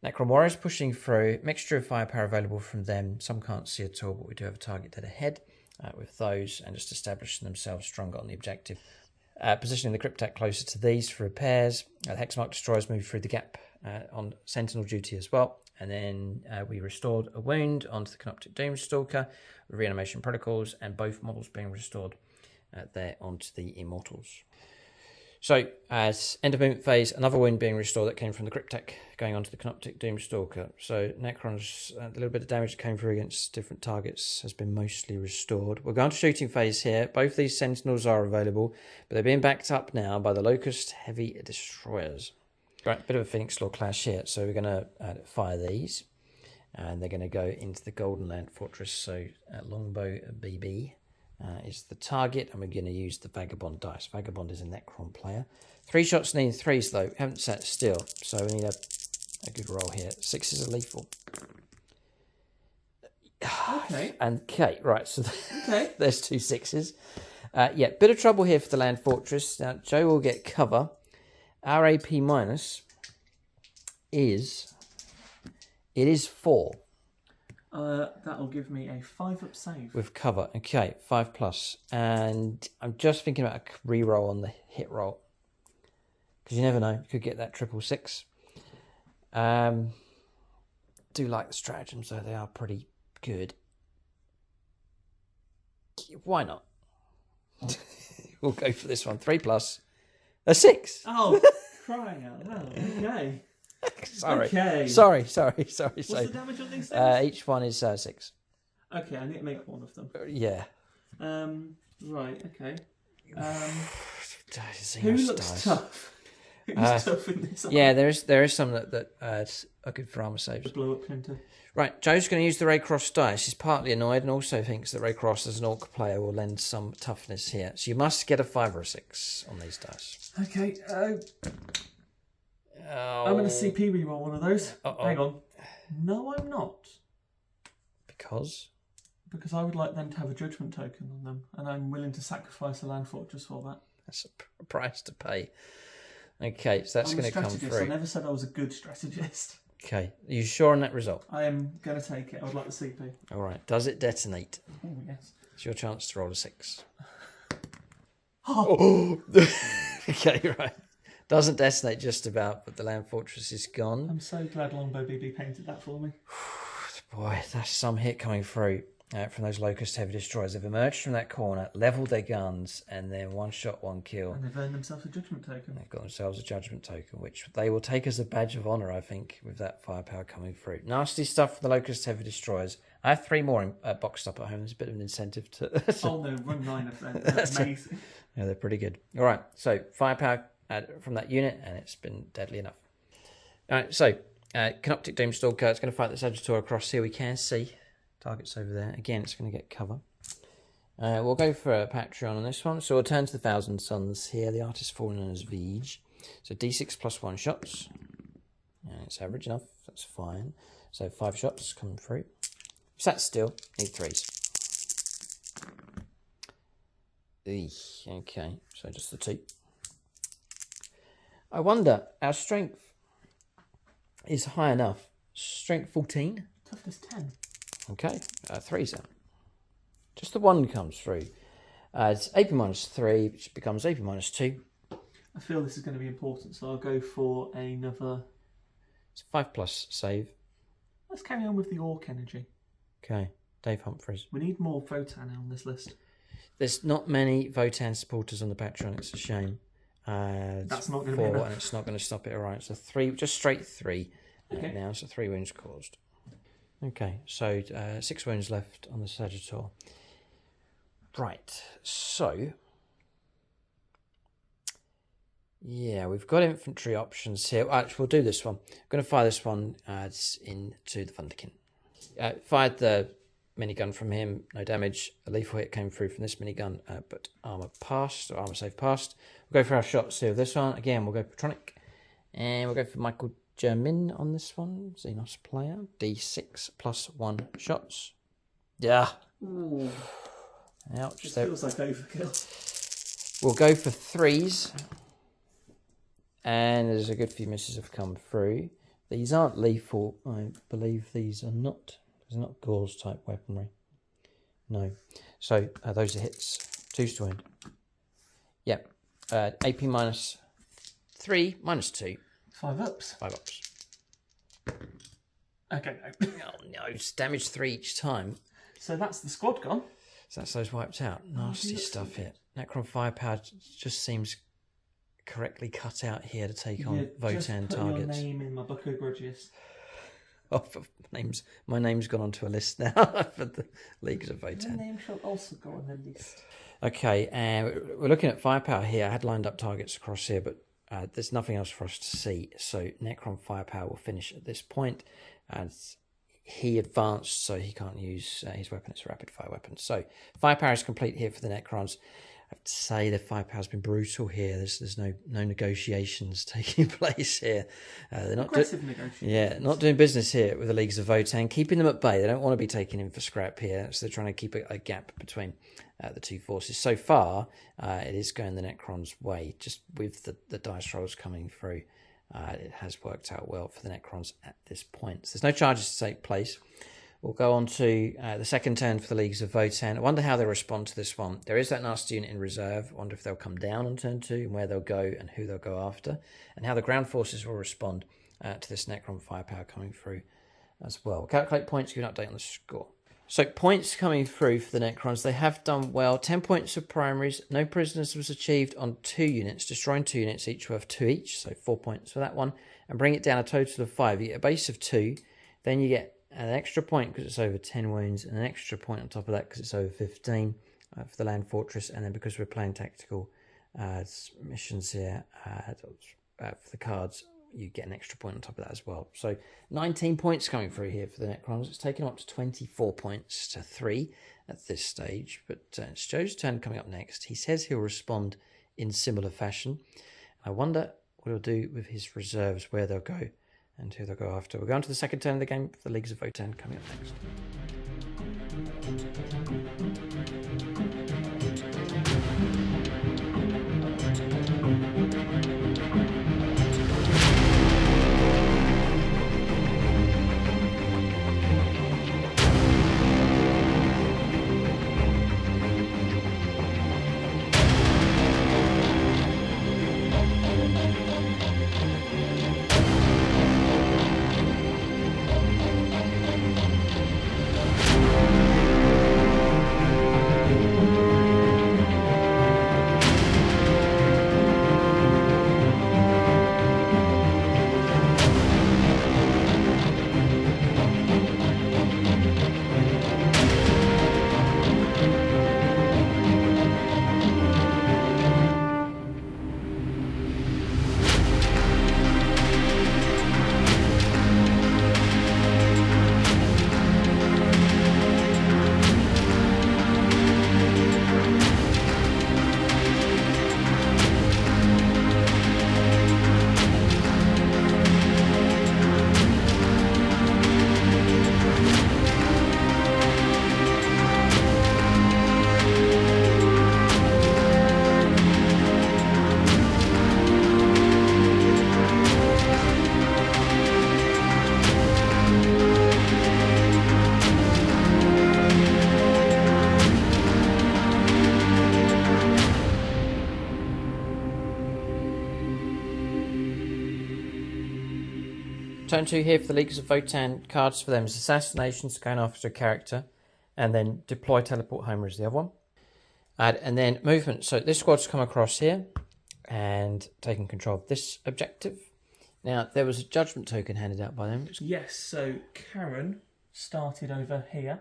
Necron Warriors pushing through, mixture of firepower available from them. Some can't see at all, but we do have a target dead ahead with those, and just establishing themselves stronger on the objective. Positioning the Cryptek closer to these for repairs. The Hexmark Destroyers move through the gap on Sentinel duty as well. And then we restored a wound onto the Canoptic Doomstalker, reanimation protocols, and both models being restored there onto the Immortals. So, as end of movement phase, another wound being restored that came from the Cryptek going onto the Canoptic Doomstalker. So, Necrons, a little bit of damage that came through against different targets has been mostly restored. We're going to shooting phase here. Both these Sentinels are available, but they're being backed up now by the Locust Heavy Destroyers. Right, bit of a Phoenix Law clash here. So, we're going to fire these, and they're going to go into the Golden Land Fortress. So, Longbow BB. Is the target, and we're going to use the Vagabond dice. Vagabond is a Necron player. 3 shots need 3s though. We haven't sat still, so we need a good roll here. 6s are lethal. Okay. And okay, right. So Okay. there's 2 6s. Yeah, bit of trouble here for the Land Fortress. Now Joe will get cover. Our AP minus is 4. That'll give me a 5-up save. With cover. Okay, 5+. And I'm just thinking about a reroll on the hit roll. Because you never know. You could get that 666. Do like the stratagems, though. They are pretty good. Why not? We'll go for this one. 3+. A 6. Oh, crying out loud. Okay. Sorry. Okay. Sorry. What's the damage on these things? Each one is 6. Okay, I need to make one of them. Yeah. Right, okay. Who Who looks tough? Who's tough in this? Yeah, there is some that are good for armor saves. The blow-up printer. Right, Joe's going to use the Raycross dice. He's partly annoyed and also thinks that Raycross as an Orc player will lend some toughness here. So you must get a 5 or a 6 on these dice. Okay, Oh. I'm going to CP reroll one of those. Uh-oh. Hang on. No, I'm not. Because I would like them to have a judgment token on them, and I'm willing to sacrifice a land fortress for that. that's a price to pay. Okay, so that's going to come through. I never said I was a good strategist. Okay, are you sure on that result? I am going to take it. I would like the CP. All right, does it detonate? Oh, yes. It's your chance to roll a 6. Oh. Okay, right. Doesn't detonate just about, but the land fortress is gone. I'm so glad Longbow BB painted that for me. Boy, that's some hit coming through. from those Locust heavy destroyers. They've emerged from that corner, leveled their guns, and then one shot, one kill. And they've earned themselves a judgment token. They've got themselves a judgment token, which they will take as a badge of honour, I think, with that firepower coming through. Nasty stuff for the Locust heavy destroyers. I have 3 more boxed up at home. There's a bit of an incentive to... Oh no, run 9 of them. They're amazing. Yeah, they're pretty good. All right, so firepower from that unit, and it's been deadly enough. All right, so Canoptic Doomstalker. It's going to fight the Sagittor across here. We can see targets over there. Again, it's going to get cover. We'll go for a Patreon on this one. So we'll turn to the Thousand Suns here. The artist formerly known as Vij. So D6 plus 1 shots. And it's average enough. That's fine. So 5 shots coming through. Sat still. Need 3s. Okay, so just the 2. I wonder, our strength is high enough. Strength 14. Toughness 10. Okay, 3's then. Just the 1 comes through. It's AP minus 3, which becomes AP minus 2. I feel this is going to be important, so I'll go for another... It's 5+ save. Let's carry on with the Orc energy. Okay, Dave Humphreys. We need more Votann on this list. There's not many Votann supporters on the Patreon, it's a shame. That's not going to be enough. And it's not going to stop it, alright. So 3, just straight 3 okay. Now, so 3 wounds caused. Okay, so 6 wounds left on the Sagittor. Right, so... Yeah, we've got infantry options here. Actually, we'll do this one. I'm going to fire this one into the Thunderkin. Fired the minigun from him, no damage. A lethal hit came through from this minigun, but armor passed, or armor save passed. We'll go for our shots here with this one. Again, we'll go for Tronic. And we'll go for Michael Germin on this one. Xenos player. D6 plus 1 shots. Yeah. Ooh. Ouch. This feels like overkill. We'll go for 3s. And there's a good few misses have come through. These aren't lethal. I believe these are not. These are not Gauze type weaponry. No. So those are hits. 2's to win. Yep. AP minus 3, minus 2. 5 ups. 5 ups. Okay, no. Oh no, it's damage 3 each time. So that's the squad gone. So that's those wiped out. Nasty stuff here. Necron firepower just seems correctly cut out here to take on Votann targets. Your name in my book of grudges. Oh, my name's gone onto a list now for the Leagues of Votann. Your name shall also go on the list. Okay, we're looking at firepower here. I had lined up targets across here, but there's nothing else for us to see. So Necron firepower will finish at this point. As he advanced, so he can't use his weapon. It's a rapid fire weapon. So firepower is complete here for the Necrons. I have to say the firepower's been brutal here. There's no negotiations taking place here. They're not aggressive negotiations. Yeah, not doing business here with the Leagues of Votann, keeping them at bay. They don't want to be taken in for scrap here, so they're trying to keep a gap between the two forces. So far, it is going the Necrons' way, just with the dice rolls coming through. It has worked out well for the Necrons at this point. So there's no charges to take place. We'll go on to the second turn for the Leagues of Votann. I wonder how they'll respond to this one. There is that nasty unit in reserve. I wonder if they'll come down on turn 2 and where they'll go and who they'll go after. And how the ground forces will respond to this Necron firepower coming through as well. Calculate points, give an update on the score. So points coming through for the Necrons. They have done well. 10 points for primaries. No prisoners was achieved on 2 units. Destroying 2 units, each worth 2 each. So 4 points for that one. And bring it down a total of 5. You get a base of 2. Then you get an extra point because it's over 10 wounds, and an extra point on top of that because it's over 15 for the land fortress, and then because we're playing tactical missions here for the cards, you get an extra point on top of that as well. So 19 points coming through here for the Necrons. It's taken up to 24 points to 3 at this stage, but it's Joe's turn coming up next. He says he'll respond in similar fashion. I wonder what he'll do with his reserves, where they'll go and who they'll go after. We'll go on to the second turn of the game for the Leagues of Votann coming up next. Turn 2 here for the Leaguers of Votann. Cards for them is Assassination, Scan after a character, and then Deploy Teleport Homer is the other one. And then movement. So this squad's come across here and taken control of this objective. Now, there was a judgment token handed out by them. Yes, so Karen started over here,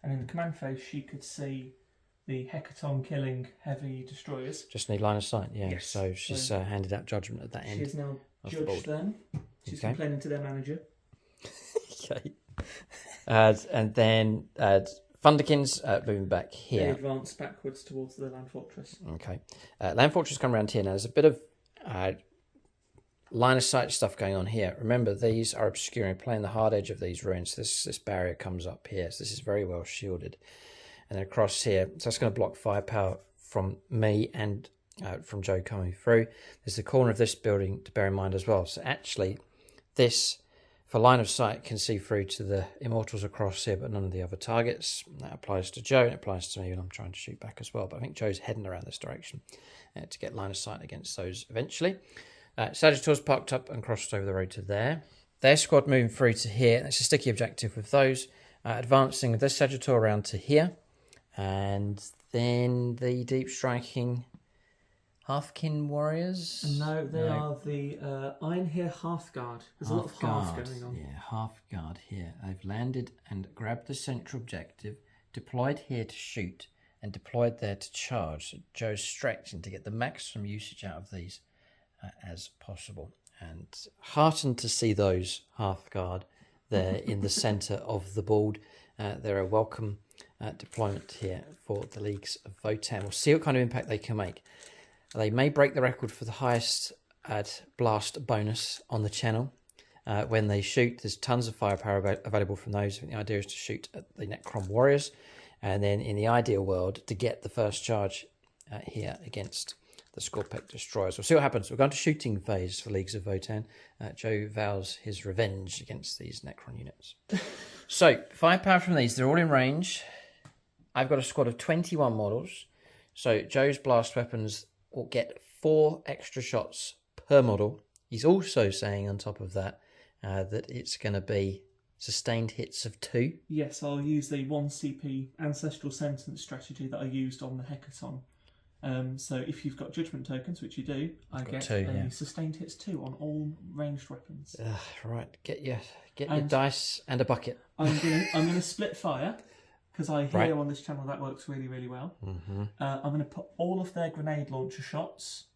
and in the command phase she could see the Hecaton killing heavy destroyers. Just need line of sight, yeah. Yes. So she's handed out judgment at that end. She's now the judged them. She's complaining to their manager. Okay. And then Thunderkins moving back here. They advance backwards towards the Land Fortress. Okay. Land Fortress come around here. Now, there's a bit of line of sight stuff going on here. Remember, these are obscuring, playing the hard edge of these ruins. This barrier comes up here, so this is very well shielded. And then across here, so that's going to block firepower from me and from Joe coming through. There's the corner of this building to bear in mind as well. So actually, this, for line of sight, can see through to the Immortals across here, but none of the other targets. That applies to Joe, and it applies to me when I'm trying to shoot back as well. But I think Joe's heading around this direction to get line of sight against those eventually. Sagittars parked up and crossed over the road to there. Their squad moving through to here. That's a sticky objective with those. Advancing this Sagittar around to here. And then the deep striking Halfkin warriors. No, they are the Iron Here Hearthguard. There's a lot of hearth going on. Yeah, Hearthguard here. They've landed and grabbed the central objective, deployed here to shoot, and deployed there to charge. So Joe's stretching to get the maximum usage out of these as possible. And heartened to see those Hearthguard there in the centre of the board. They're a welcome deployment here for the Leagues of Votann. We'll see what kind of impact they can make. They may break the record for the highest blast bonus on the channel. When they shoot, there's tons of firepower available from those. The idea is to shoot at the Necron warriors, and then in the ideal world, to get the first charge here against the Scorpec destroyers. We'll see what happens. We're going to shooting phase for Leagues of Votann. Joe vows his revenge against these Necron units. So, firepower from these, they're all in range. I've got a squad of 21 models. So, Joe's blast weapons will get 4 extra shots per model. He's also saying on top of that that it's going to be sustained hits of 2. Yes, I'll use the 1 CP Ancestral Sentence strategy that I used on the Hecaton. So if you've got judgment tokens, which you do, I get 2, sustained hits 2 on all ranged weapons. Right, get your dice and a bucket. I'm gonna split fire, because I hear on this channel that works really, really well. Mm-hmm. I'm going to put all of their grenade launcher shots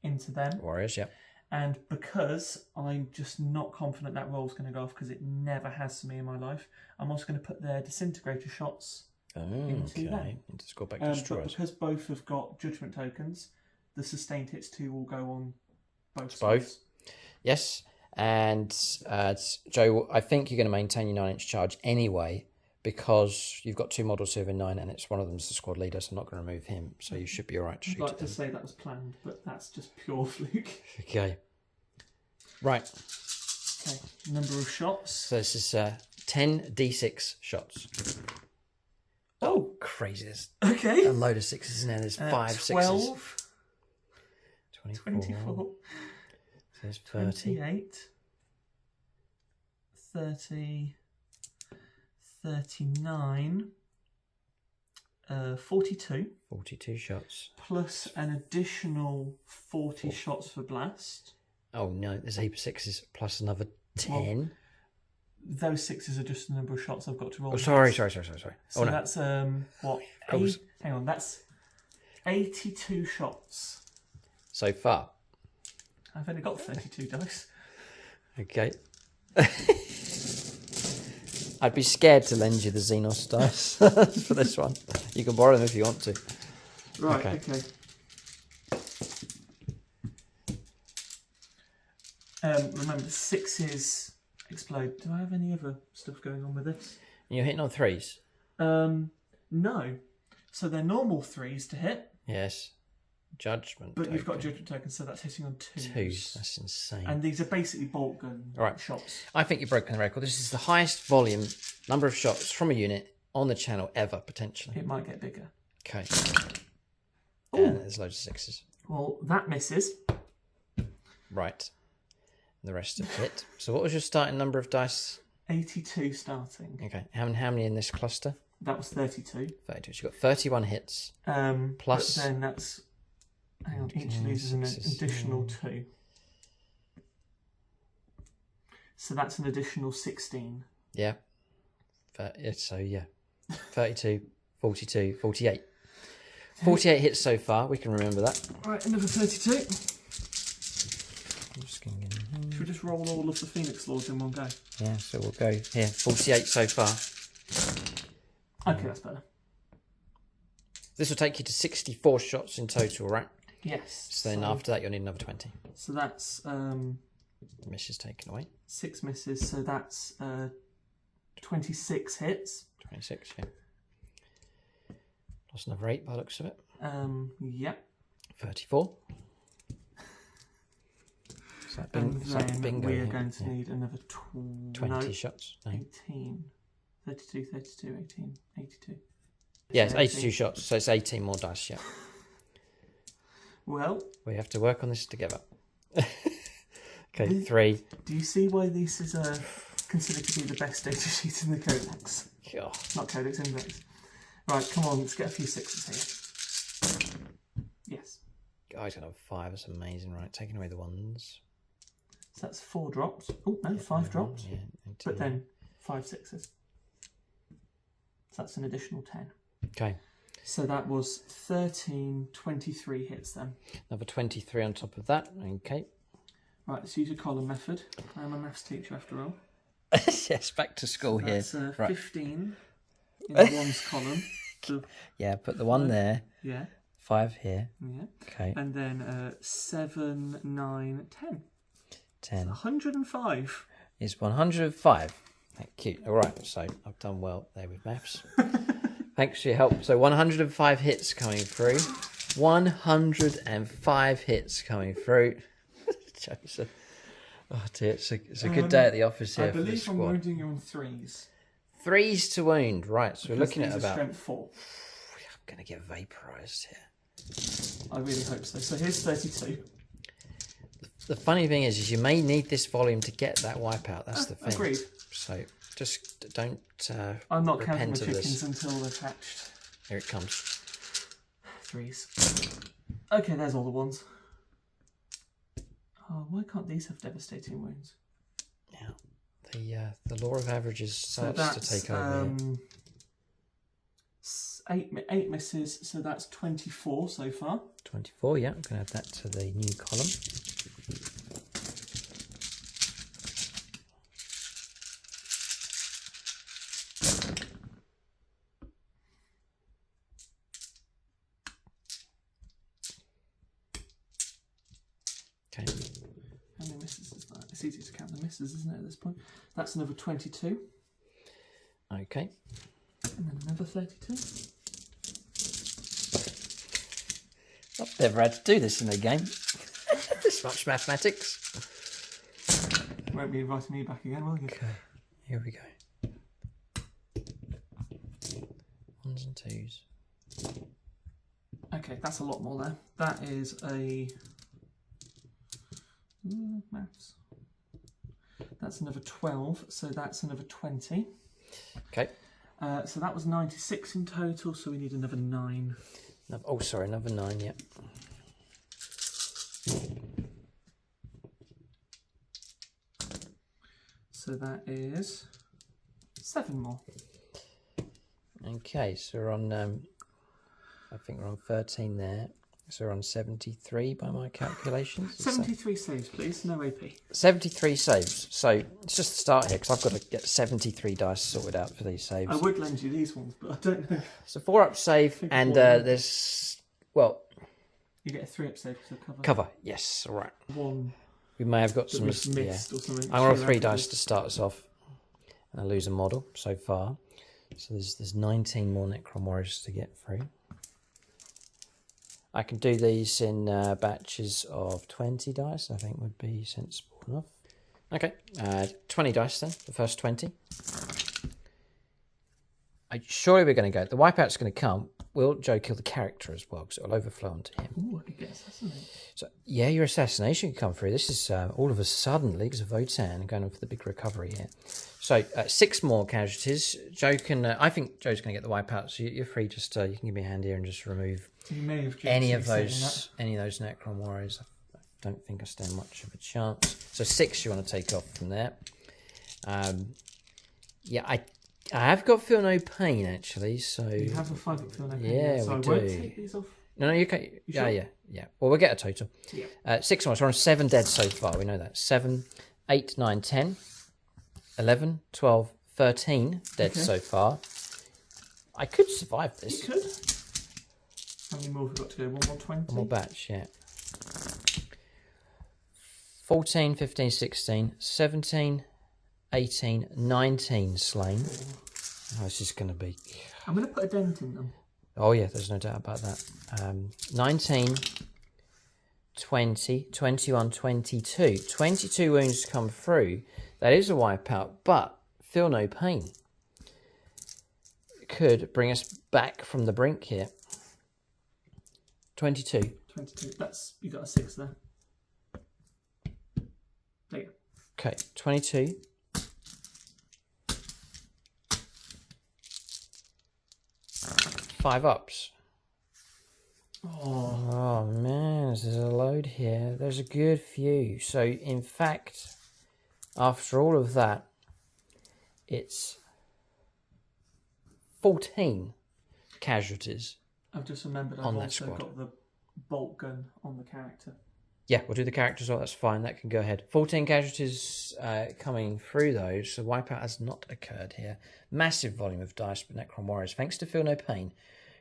into them. Warriors, yeah. And because I'm just not confident that roll's going to go off, because it never has for me in my life, I'm also going to put their disintegrator shots into them. Into Scorpec destroyers. But because both have got judgment tokens, the sustained hits 2 will go on both sides. Both. Yes. And Joe, I think you're going to maintain your 9-inch charge anyway, because you've got 2 models here in 9, and it's one of them's the squad leader, so I'm not going to remove him. So you should be all right to shoot. I'd like to say that was planned, but that's just pure fluke. Okay. Right. Okay. Number of shots. So this is 10 d6 shots. Oh, craziness. Okay. A load of 6s in there. There's 5 12, 6s. 24. So there's 30. 28. 30. 39, 42. 42 shots. Plus an additional 40 shots for blast. Oh no, there's a heap of 6s plus another 10. Well, those 6s are just the number of shots I've got to roll. Oh, sorry. So that's, what? Hang on, that's 82 shots. So far. I've only got 32 dice. Okay. I'd be scared to lend you the Xenos dice for this one. You can borrow them if you want to. Right, okay. Remember, 6s explode. Do I have any other stuff going on with this? And you're hitting on 3s? No. So they're normal 3s to hit. Yes. Judgment. But you've got judgment tokens, so that's hitting on 2s. 2s. That's insane. And these are basically bolt gun shots. I think you've broken the record. This is the highest volume number of shots from a unit on the channel ever, potentially. It might get bigger. Okay. Ooh. And there's loads of 6s. Well, that misses. Right. the rest of it. So what was your starting number of dice? 82 starting. Okay. How many in this cluster? That was 32. 32. So you've got 31 hits. Plus... But then that's... Hang on, each of these is an additional 2. So that's an additional 16. Yeah. So, yeah. 32, 42, 48. 48 hits so far. We can remember that. Right, another 32. I'm just going to... Should we just roll all of the Phoenix Lords in one go? Yeah, so we'll go here. 48 so far. Okay, that's better. This will take you to 64 shots in total, right? Yes. So then after that, you'll need another 20. So that's... misses taken away. 6 misses, so that's 26 hits. 26, yeah. Lost another 8 by the looks of it. Yep. 34. So that And then bingo, we are going to need another 20 shots. No. 18. 32, 32, 18, 82. Yeah, it's 82 shots, so it's 18 more dice, yeah. Well... We have to work on this together. Okay, 3. Do you see why this is considered to be the best data sheet in the Codex? God. Not Codex, Index. Right, come on, let's get a few 6s here. Yes. Guy's going to have 5, that's amazing, right? Taking away the 1s. So that's 4 drops. Oh, no, 5 drops. Yeah, but then 5 6s. So that's an additional 10. Okay. So that was 13, 23 hits then. Another 23 on top of that. Okay. Right, let's use a column method. I'm a maths teacher after all. Yes, back to school so here. That's right. 15 in the ones column. So, yeah, put the 1 there. Yeah. 5 here. Yeah. Okay. And then 7, 9, 10. 10. 105. Is 105. Thank you. All right, so I've done well there with maths. Thanks for your help. So 105 hits coming through. 105 hits coming through. Joseph. Oh dear, it's a good day at the office here. I believe for the squad. I'm wounding you on 3s. 3s to wound, right? So we're looking at these are about. strength 4. I'm going to get vaporized here. I really hope so. So here's 32. The funny thing is you may need this volume to get that wipeout. That's the thing. Agreed. So just don't. I'm not counting repent the of chickens this. until they're hatched. Here it comes. 3s. Okay, there's all the ones. Oh, why can't these have devastating wounds? Yeah, the law of averages starts to take over. Here. 8 misses, so that's 24 so far. 24, yeah. I'm going to add that to the new column. Okay. How many misses is that? It's easy to count the misses, isn't it, at this point? That's another 22. Okay. And then another 32. I've never had to do this in a game. This much mathematics. You won't be inviting me back again, will you? Okay, here we go. 1s and 2s. Okay, that's a lot more there. That is a... maths. That's another 12, so that's another 20. Okay. So that was 96 in total, so we need another 9. Oh, sorry, another 9, yeah. So that is 7 more. Okay, so we're on, I think we're on 13 there. So we're on 73 by my calculations. 73 saves, please. No AP. 73 saves. So it's just the start here because I've got to get 73 dice sorted out for these saves. I would lend you these ones, but I don't know. So 4-up save and there's, well... You get a 3-up save for cover. Cover, yes, all right. 1 We may have got that some... was missed or something. I'm on 3 dice to start us off. And I lose a model so far. So there's 19 more Necron Warriors to get through. I can do these in batches of 20 dice, I think would be sensible enough. Okay, 20 dice then, the first 20. Surely we're going to go. The wipeout's going to come. will Joe kill the character as well? Because it'll overflow onto him. Ooh, I could get assassinated. So, yeah, your assassination can come through. This is all of a sudden Leagues of Votann going on for the big recovery here. So 6 more casualties. Joe can. I think Joe's going to get the wipeout. So you're free. Just you can give me a hand here and just remove any of those Necron warriors. I don't think I stand much of a chance. So 6 you want to take off from there. Yeah, I have got Feel No Pain actually. So you have a 5 at Feel No Pain. Yeah, so we I do. won't take these off. No, you can't. You sure? Yeah. Well, we'll get a total. Yeah. 6 more. So we're on 7 dead so far. We know that. 7, 8, 9, 10, 11, 12, 13 dead so far. I could survive this. You could. How many more have we got to go? 1 more 20? One more batch, yeah. 14, 15, 16, 17, 18, 19 slain. Oh, this is going to be... I'm going to put a dent in them. Oh, yeah, there's no doubt about that. 19, 20, 21, 22. 22 wounds come through. That is a wipeout, but Feel No Pain could bring us back from the brink here. 22. 22. That's... You got a 6 there. There you go. Okay, 22. Five ups. Oh man, there's a load here. There's a good few. So in fact, after all of that, it's 14 casualties. I've just remembered I've also got the bolt gun on the character. Yeah, we'll do the character as well. That's fine. That can go ahead. 14 casualties coming through those. So wipeout has not occurred here. Massive volume of dice, but Necron warriors, thanks to Feel No Pain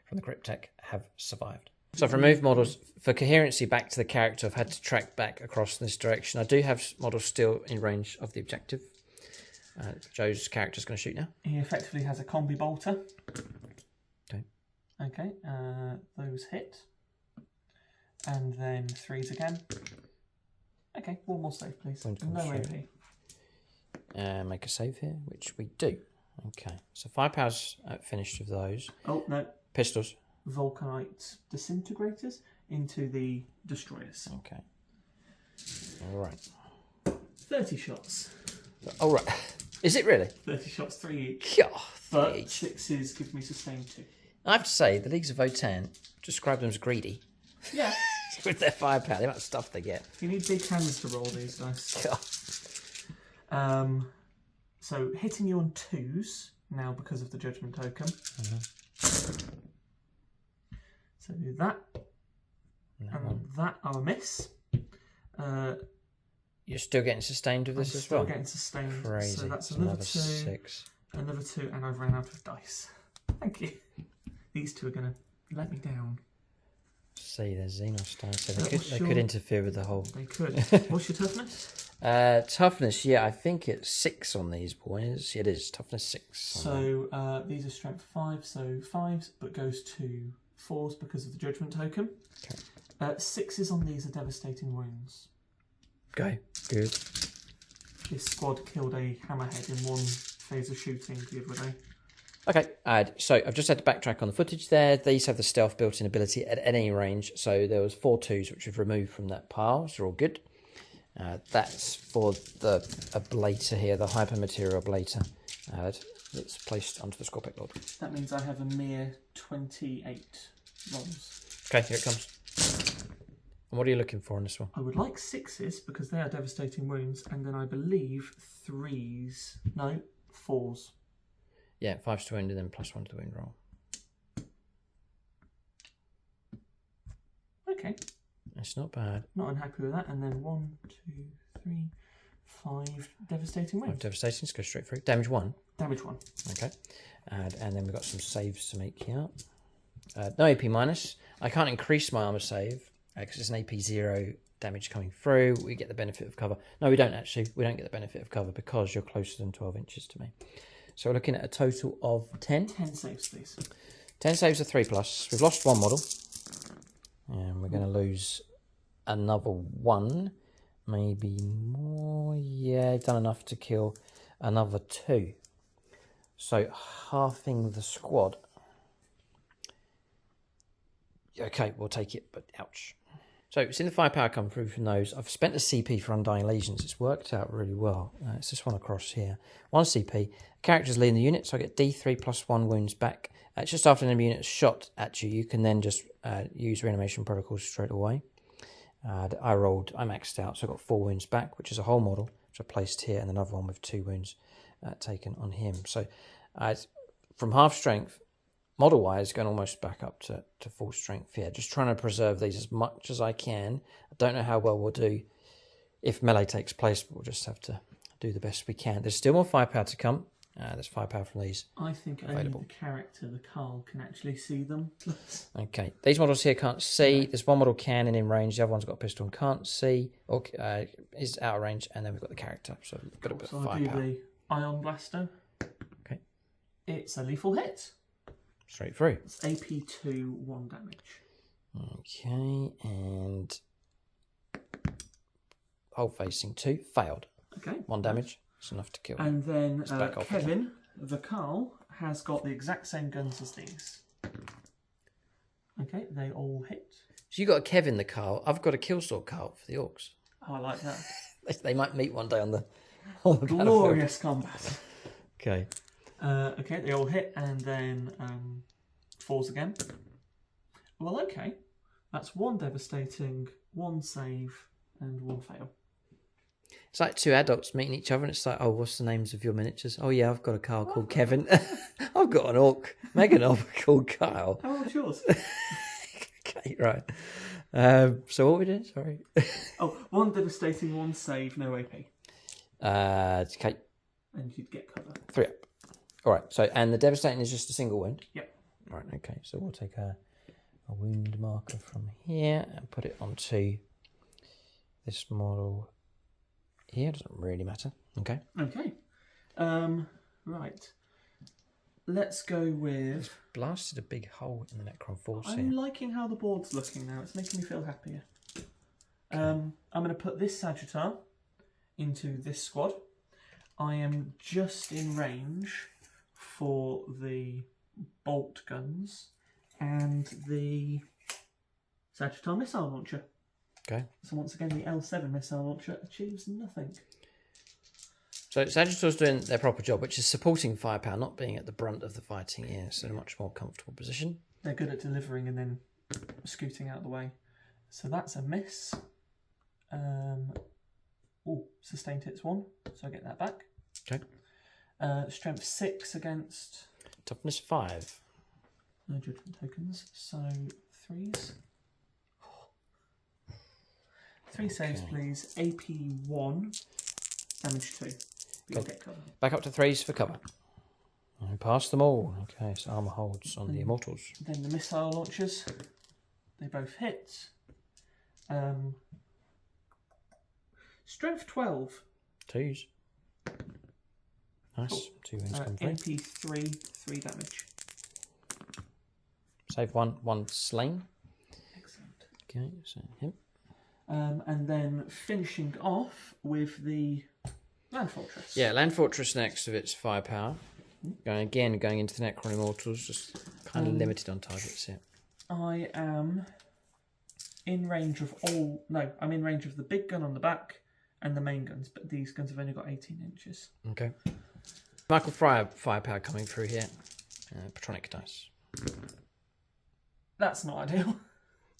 from the Cryptek, have survived. So I've removed models. For coherency back to the character, I've had to track back across this direction. I do have models still in range of the objective. Joe's character's going to shoot now. He effectively has a combi bolter. Okay. Okay, those hit. And then 3s again. Okay, 1 more save, please. No AP. Make a save here, which we do. Okay, so firepower's finished of those. Oh, no. Pistols. Vulcanite disintegrators into the destroyers. Okay. All right. 30 shots. All right. Is it really? 30 shots, 3 each. God, but 6s give me sustain 2. I have to say, the Leagues of Votann describe them as greedy. Yeah. With their firepower, the amount of stuff they get. You need big hands to roll these dice. God. So hitting you on 2s now because of the judgment token. So do that. And that are a miss. You're still getting sustained with this as well? Still getting sustained. Crazy. So that's another 2. 6. Another 2, and I've ran out of dice. Thank you. These 2 are going to let me down. See, there's Xenos dice. So they could interfere with the whole... They could. What's your toughness? Toughness, yeah, I think it's 6 on these boys. It is, toughness 6. So these are strength 5, so 5s, but goes to 4s because of the judgment token. Okay. 6s on these are devastating wounds. Okay, good. This squad killed a hammerhead in 1 phase of shooting the other day. Okay, so I've just had to backtrack on the footage there. These have the stealth built-in ability at any range, so there was 4 2s which we've removed from that pile, so they're all good. That's for the ablator here, the hypermaterial ablator that's placed onto the Scorpic Lord. That means I have a mere 28 rolls. Okay, here it comes. And what are you looking for on this one? I would like 6s because they are devastating wounds, and then I believe 3s. No, 4s. Yeah, 5 to wound and then +1 to the wound roll. Okay. That's not bad. Not unhappy with that. And then 1, 2, 3, 5 devastating wounds. 5 devastating, let's go straight through. Damage 1. Damage 1. Okay. And then we've got some saves to make here. No AP minus. I can't increase my armor save because it's an AP 0 damage coming through. We get the benefit of cover. No, we don't actually. We don't get the benefit of cover because you're closer than 12 inches to me. So we're looking at a total of 10. 10 saves, please. 10 saves are 3+. We've lost 1 model. And we're going to lose another 1. Maybe more. Yeah, done enough to kill another 2. So halving the squad Okay, we'll take it, but ouch. So seeing the firepower come through from those, I've spent a CP for Undying Legions. It's worked out really well. It's this one across here. 1 CP. Characters leading the unit, so I get D3 plus 1 wounds back. Just after an enemy unit is shot at you, you can then just use reanimation protocols straight away. I maxed out, so I got 4 wounds back, which is a whole model, which I placed here, and another one with 2 wounds taken on him. So from half strength, model-wise, going almost back up to full strength here. Just trying to preserve these as much as I can. I don't know how well we'll do if melee takes place, but we'll just have to do the best we can. There's still more firepower to come. There's firepower from these. I think available. Only the character, the Carl, can actually see them. Okay, these models here can't see. There's one model can and in range. The other one's got a pistol and can't see, or is out of range. And then we've got the character, so we've got a bit of firepower. I do the Ion Blaster. Okay. It's a lethal hit. Straight through. It's AP2, 1 damage. Okay, and hold facing 2, failed. Okay. 1 damage. It's enough to kill. And then Kevin, the Carl, has got the exact same guns as these. Okay, they all hit. So you got a Kevin the Carl. I've got a Killsword Carl for the Orcs. Oh, I like that. They might meet one day on the glorious combat. Okay. Okay, they all hit and then falls again. Well, okay. That's 1 devastating, 1 save, and 1 fail. It's like 2 adults meeting each other, and it's like, oh, what's the names of your miniatures? Oh, yeah, I've got a Carl called Kevin. I've got an orc, Meganov called Kyle. How old's yours? Okay, right. So what we doing? Sorry. 1 devastating, 1 save, no AP. Okay. And you'd get cover. 3 up. All right. So, and the devastating is just a single wound. Yep. Right. Okay. So we'll take a wound marker from here and put it onto this model here. Doesn't really matter. Okay. Okay. Right. Let's go with. Blasted a big hole in the Necron force here. I'm liking how the board's looking now. It's making me feel happier. I'm going to put this Sagittar into this squad. I am just in range for the bolt guns and the Sagittar missile launcher. Okay. So once again, the L7 missile launcher achieves nothing. So Sagittar's doing their proper job, which is supporting firepower, not being at the brunt of the fighting here, so in a much more comfortable position. They're good at delivering and then scooting out of the way. So that's a miss. Sustained hits 1, so I get that back. Okay. Strength 6 against... Toughness 5. No judgment tokens, so 3s. 3 saves, please. AP 1, damage 2. You'll get cover. Back up to 3s for cover. And pass them all. Okay, so armor holds on the Immortals. Then the missile launchers. They both hit. Strength 12. 2s. Nice. Cool. 2 wins come through. AP 3 damage. Save 1, 1 slain. Excellent. Okay, so him. And then finishing off with the Land Fortress. Yeah, Land Fortress next of its firepower. Going into the Necron Immortals, just kind of limited on targets here. I am in range of all... No, I'm in range of the big gun on the back and the main guns, but these guns have only got 18 inches. Okay. Michael Fryer firepower coming through here. Patronic dice. That's not ideal.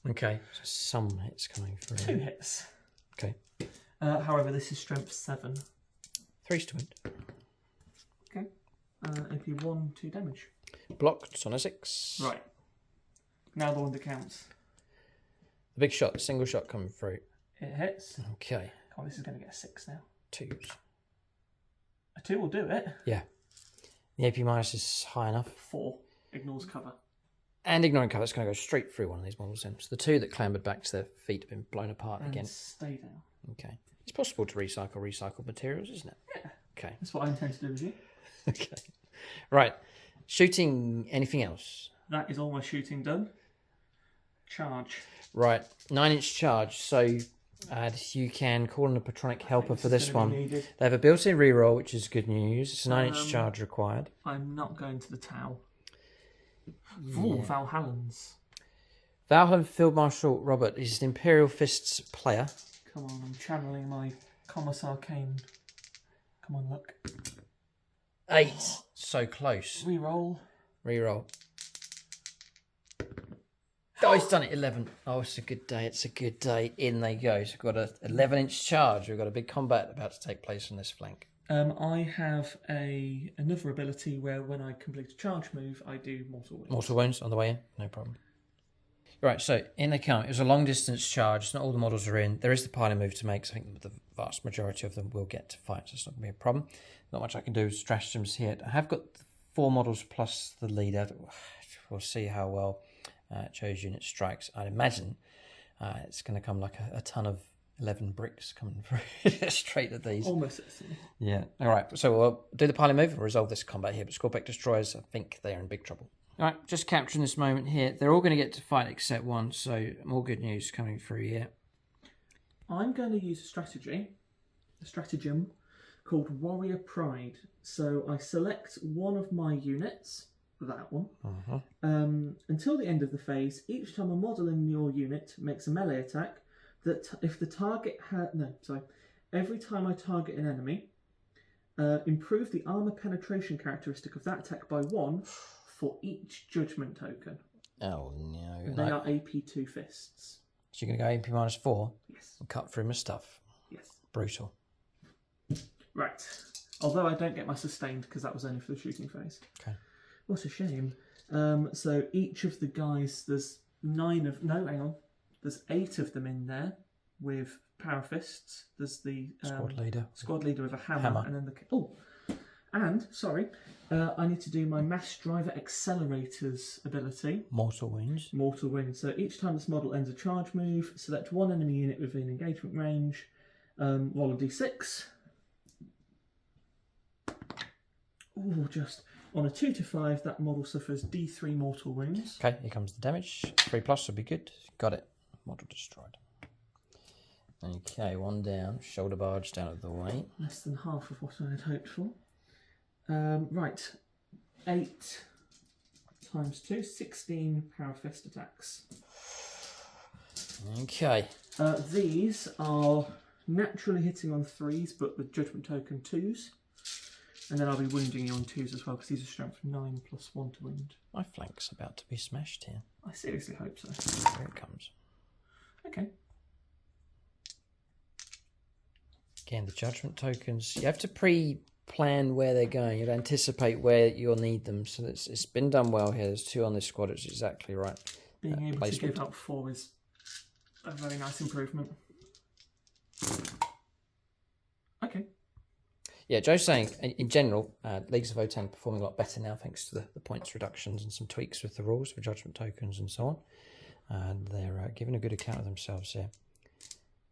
Okay, so some hits coming through. 2 hits. Okay. However, this is strength 7. 3s to win. Okay. AP 1, 2 damage. Blocked on a 6. Right. Now the one that counts. The big shot, single shot coming through. It hits. Okay. Oh, this is going to get a 6 now. 2s. A 2 will do it. Yeah. The AP minus is high enough. 4. Ignores cover. And ignoring cover, it's going to go straight through one of these models then. So the 2 that clambered back to their feet have been blown apart and again. Stay down. Okay. It's possible to recycle materials, isn't it? Yeah. Okay. That's what I intend to do with you. Okay. Right. Shooting anything else? That is all my shooting done. Charge. Right. 9-inch charge. So you can call in a Patronic helper for this one. They have a built-in reroll, which is good news. It's a 9-inch charge required. I'm not going to the Tau. Ooh, Valhallans. Valhalla Field Marshal Robert is an Imperial Fists player. Come on, I'm channeling my Commerce Arcane. Come on, look. 8. So close. Reroll. Reroll. Oh, he's done it. 11. Oh, it's a good day. It's a good day. In they go. So we've got an 11-inch charge. We've got a big combat about to take place on this flank. I have another ability where when I complete a charge move, I do mortal wounds. Mortal wounds on the way in. No problem. Right, so in they come. It was a long-distance charge. Not all the models are in. There is the piling move to make, so I think the vast majority of them will get to fight, so it's not going to be a problem. Not much I can do with stratagems here. I have got 4 models plus the leader. We'll see how well Joe's unit strikes. I'd imagine it's going to come like a ton of 11 bricks coming through straight at these. Almost. Yeah. All right, so we'll do the piling move and resolve this combat here. But Scorpec Destroyers, I think they are in big trouble. All right, just capturing this moment here. They're all going to get to fight except one, so more good news coming through here. I'm going to use a stratagem called Warrior Pride. So I select one of my units, that one. Until the end of the phase, each time a model in your unit makes a melee attack, that if the target every time I target an enemy, improve the armor penetration characteristic of that attack by 1 for each judgment token. Oh no. They are AP2 fists. So you're going to go AP -4? Yes. And cut through my stuff? Yes. Brutal. Right. Although I don't get my sustained because that was only for the shooting phase. Okay. What a shame. So each of the guys, there's 8 of them in there with power fists. There's the squad leader with a hammer. And then I need to do my mass driver accelerators ability. Mortal wounds. Mortal wounds. So each time this model ends a charge move, select one enemy unit within engagement range, roll a d6. Ooh, just on a 2 to 5, that model suffers d3 mortal wounds. Okay, here comes the damage. 3+ would be good. Got it. Model destroyed. Okay, 1 down. Shoulder barge down out of the way. Less than half of what I had hoped for. Right. 8 times 2, 16 power fist attacks. Okay. These are naturally hitting on 3s, but with judgment token 2s. And then I'll be wounding you on 2s as well, because these are strength 9 + 1 to wound. My flank's about to be smashed here. I seriously hope so. Here it comes. Okay. Again, the judgment tokens. You have to pre-plan where they're going. You'd anticipate where you'll need them. So it's been done well here. There's 2 on this squad. It's exactly right. Being able to give up 4 is a very nice improvement. Okay. Yeah, Joe's saying, in general, Leagues of Votann performing a lot better now thanks to the points reductions and some tweaks with the rules for judgment tokens and so on. And they're giving a good account of themselves here.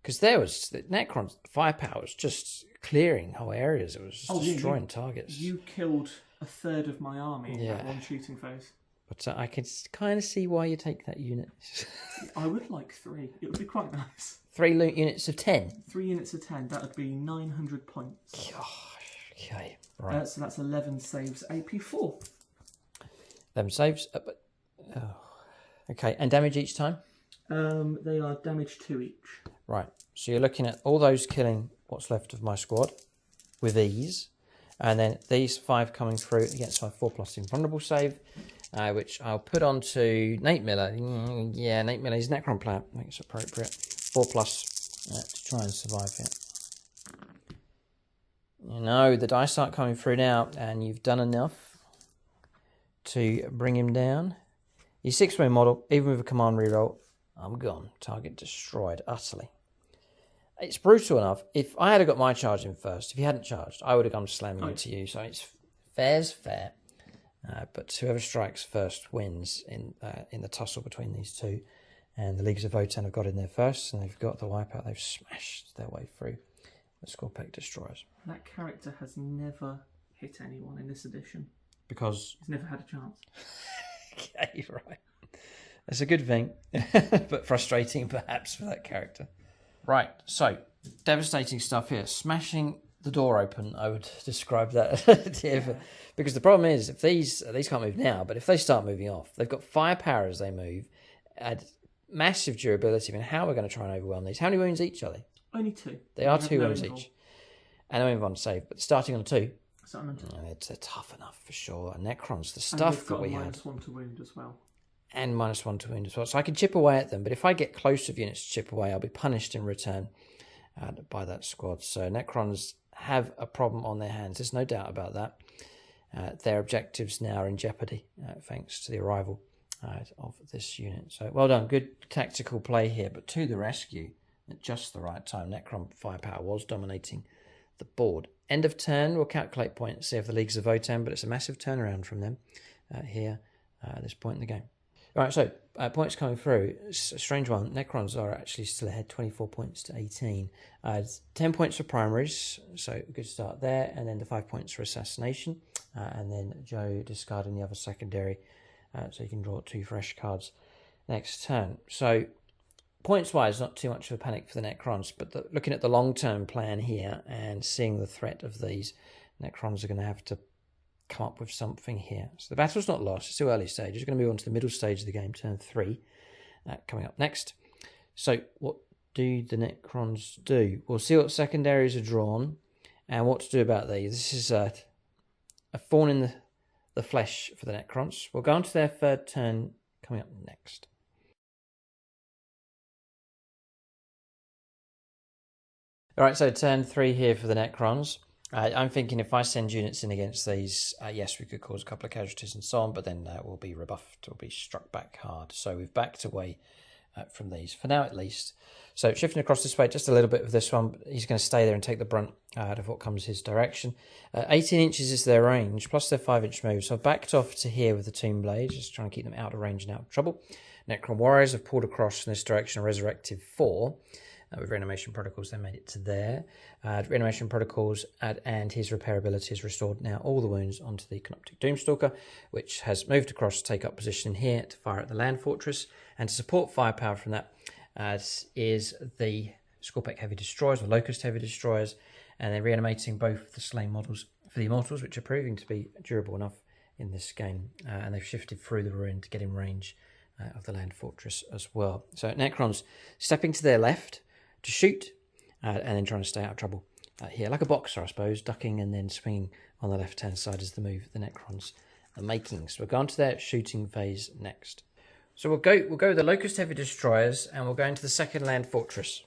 Because there was the Necrons firepower was just clearing whole areas. It was just destroying targets. You killed a third of my army in that one shooting phase. But I can kind of see why you take that unit. I would like 3. It would be quite nice. 3 units of 10? 3 units of 10. That would be 900 points. Gosh, okay, right. So that's 11 saves, AP4. 11 saves. Okay, and damage each time? They are damage 2 each. Right, so you're looking at all those killing what's left of my squad with ease. And then these 5 coming through against my 4+ invulnerable save, which I'll put onto Nate Miller. Yeah, Nate Miller, he's a Necron player. I think it's appropriate. 4+ to try and survive here. You know, the dice start coming through now, and you've done enough to bring him down. He's 6-way model, even with a command reroll. I'm gone. Target destroyed utterly. It's brutal enough. If I had got my charge in first, if he hadn't charged, I would have gone slamming into you. So it's fair's fair. But whoever strikes first wins in the tussle between these two. And the Leagues of Votann have got in there first, and they've got the wipeout. They've smashed their way through the Scorpec Destroyers. That character has never hit anyone in this edition. Because? He's never had a chance. Okay, right. That's a good thing, but frustrating perhaps for that character. Right, so devastating stuff here. Smashing the door open, I would describe that. Because the problem is, if these can't move now, but if they start moving off, they've got firepower as they move. Add massive durability. I mean, how are we going to try and overwhelm these? How many wounds each are they? Only 2. They are 2 wounds each. And no invuln save, but starting on 2. It's tough enough for sure. And Necrons, the stuff that we had. -1 to wound as well. And -1 to wound as well. So I can chip away at them, but if I get close of units to chip away, I'll be punished in return by that squad. So Necrons have a problem on their hands. There's no doubt about that. Their objectives now are in jeopardy, thanks to the arrival of this unit. So well done. Good tactical play here, but to the rescue at just the right time. Necron firepower was dominating the board. End of turn, we'll calculate points, see if the league's a Votann, but it's a massive turnaround from them here at this point in the game. All right, so points coming through. It's a strange one. Necrons are actually still ahead, 24 points to 18. 10 points for primaries, so a good start there, and then the 5 points for assassination, and then Joe discarding the other secondary, so you can draw 2 fresh cards next turn. So points-wise, not too much of a panic for the Necrons, but looking at the long-term plan here and seeing the threat of these, Necrons are going to have to come up with something here. So the battle's not lost. It's still early stage. It's going to move on to the middle stage of the game, turn 3, coming up next. So what do the Necrons do? We'll see what secondaries are drawn and what to do about these. This is a thorn in the flesh for the Necrons. We'll go on to their third turn coming up next. All right, so turn 3 here for the Necrons. I'm thinking if I send units in against these, yes, we could cause a couple of casualties and so on, but then we'll be rebuffed, we'll be struck back hard. So we've backed away from these, for now at least. So shifting across this way, just a little bit of this one, but he's going to stay there and take the brunt out of what comes his direction. 18 inches is their range, plus their 5-inch move. So I've backed off to here with the Tomb Blades, just trying to keep them out of range and out of trouble. Necron Warriors have pulled across in this direction, a Resurrective 4. With Reanimation Protocols, they made it to there. Reanimation Protocols and his repairability has restored now all the wounds onto the Canoptic Doomstalker, which has moved across to take up position here to fire at the Land Fortress. And to support firepower from that is the Scorpec Heavy Destroyers, or Locust Heavy Destroyers, and they're reanimating both the slain models for the Immortals, which are proving to be durable enough in this game. And they've shifted through the ruin to get in range of the Land Fortress as well. So Necrons stepping to their left to shoot, and then trying to stay out of trouble here, like a boxer, I suppose, ducking and then swinging on the left-hand side is the move the Necrons are making. So we'll go on to their shooting phase next. So we'll go with the Locust Heavy Destroyers, and we'll go into the second Land Fortress.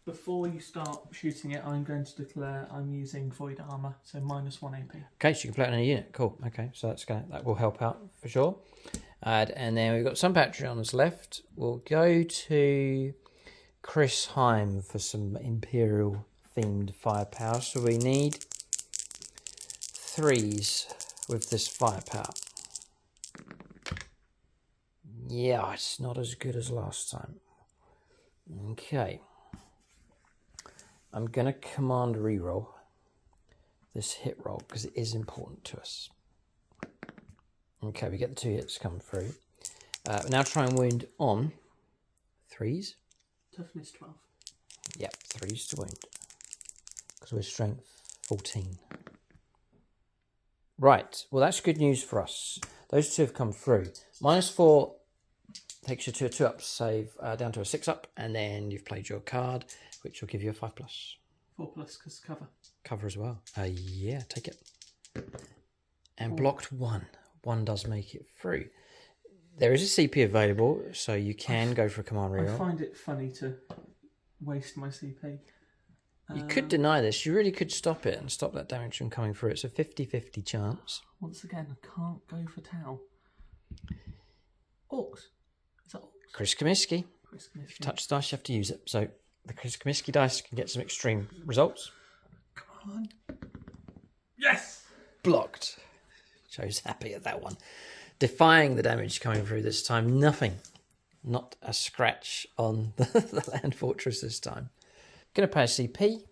Before you start shooting it, I'm going to declare I'm using Void Armor, so -1 AP. Okay, so you can play it on a unit. Cool. Okay, so that will help out for sure. And then we've got some Patreons left. We'll go to Chris Heim for some Imperial themed firepower. So we need 3s with this firepower. Yeah, it's not as good as last time. Okay. I'm going to command reroll this hit roll because it is important to us. Okay, we get the 2 hits come through. Now try and wound on 3s. Toughness 12. Yep, 3s to wound. Because we're strength 14. Right, well that's good news for us. Those 2 have come through. -4 takes you to a 2-up save down to a 6-up, and then you've played your card, which will give you a 5+. 4+ because cover. Cover as well. Yeah, take it. And blocked 1. 1 does make it through. There is a CP available, so you can go for a command reroll. I find it funny to waste my CP. You could deny this. You really could stop it and stop that damage from coming through. It's a 50-50 chance. Once again, I can't go for Tau. Orcs. Is that Orcs? Chris Comiskey. Chris Comiskey. If you touch the dice, you have to use it. So the Chris Comiskey dice can get some extreme results. Come on. Yes! Blocked. Joe's happy at that one. Defying the damage coming through this time. Nothing. Not a scratch on the Land Fortress this time. Going to pay a CP. Going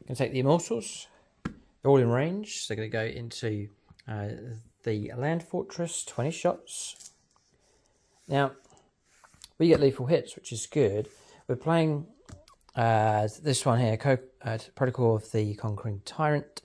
to take the Immortals. They're all in range. So they're going to go into the Land Fortress. 20 shots. Now, we get lethal hits, which is good. We're playing this one here, Protocol of the Conquering Tyrant.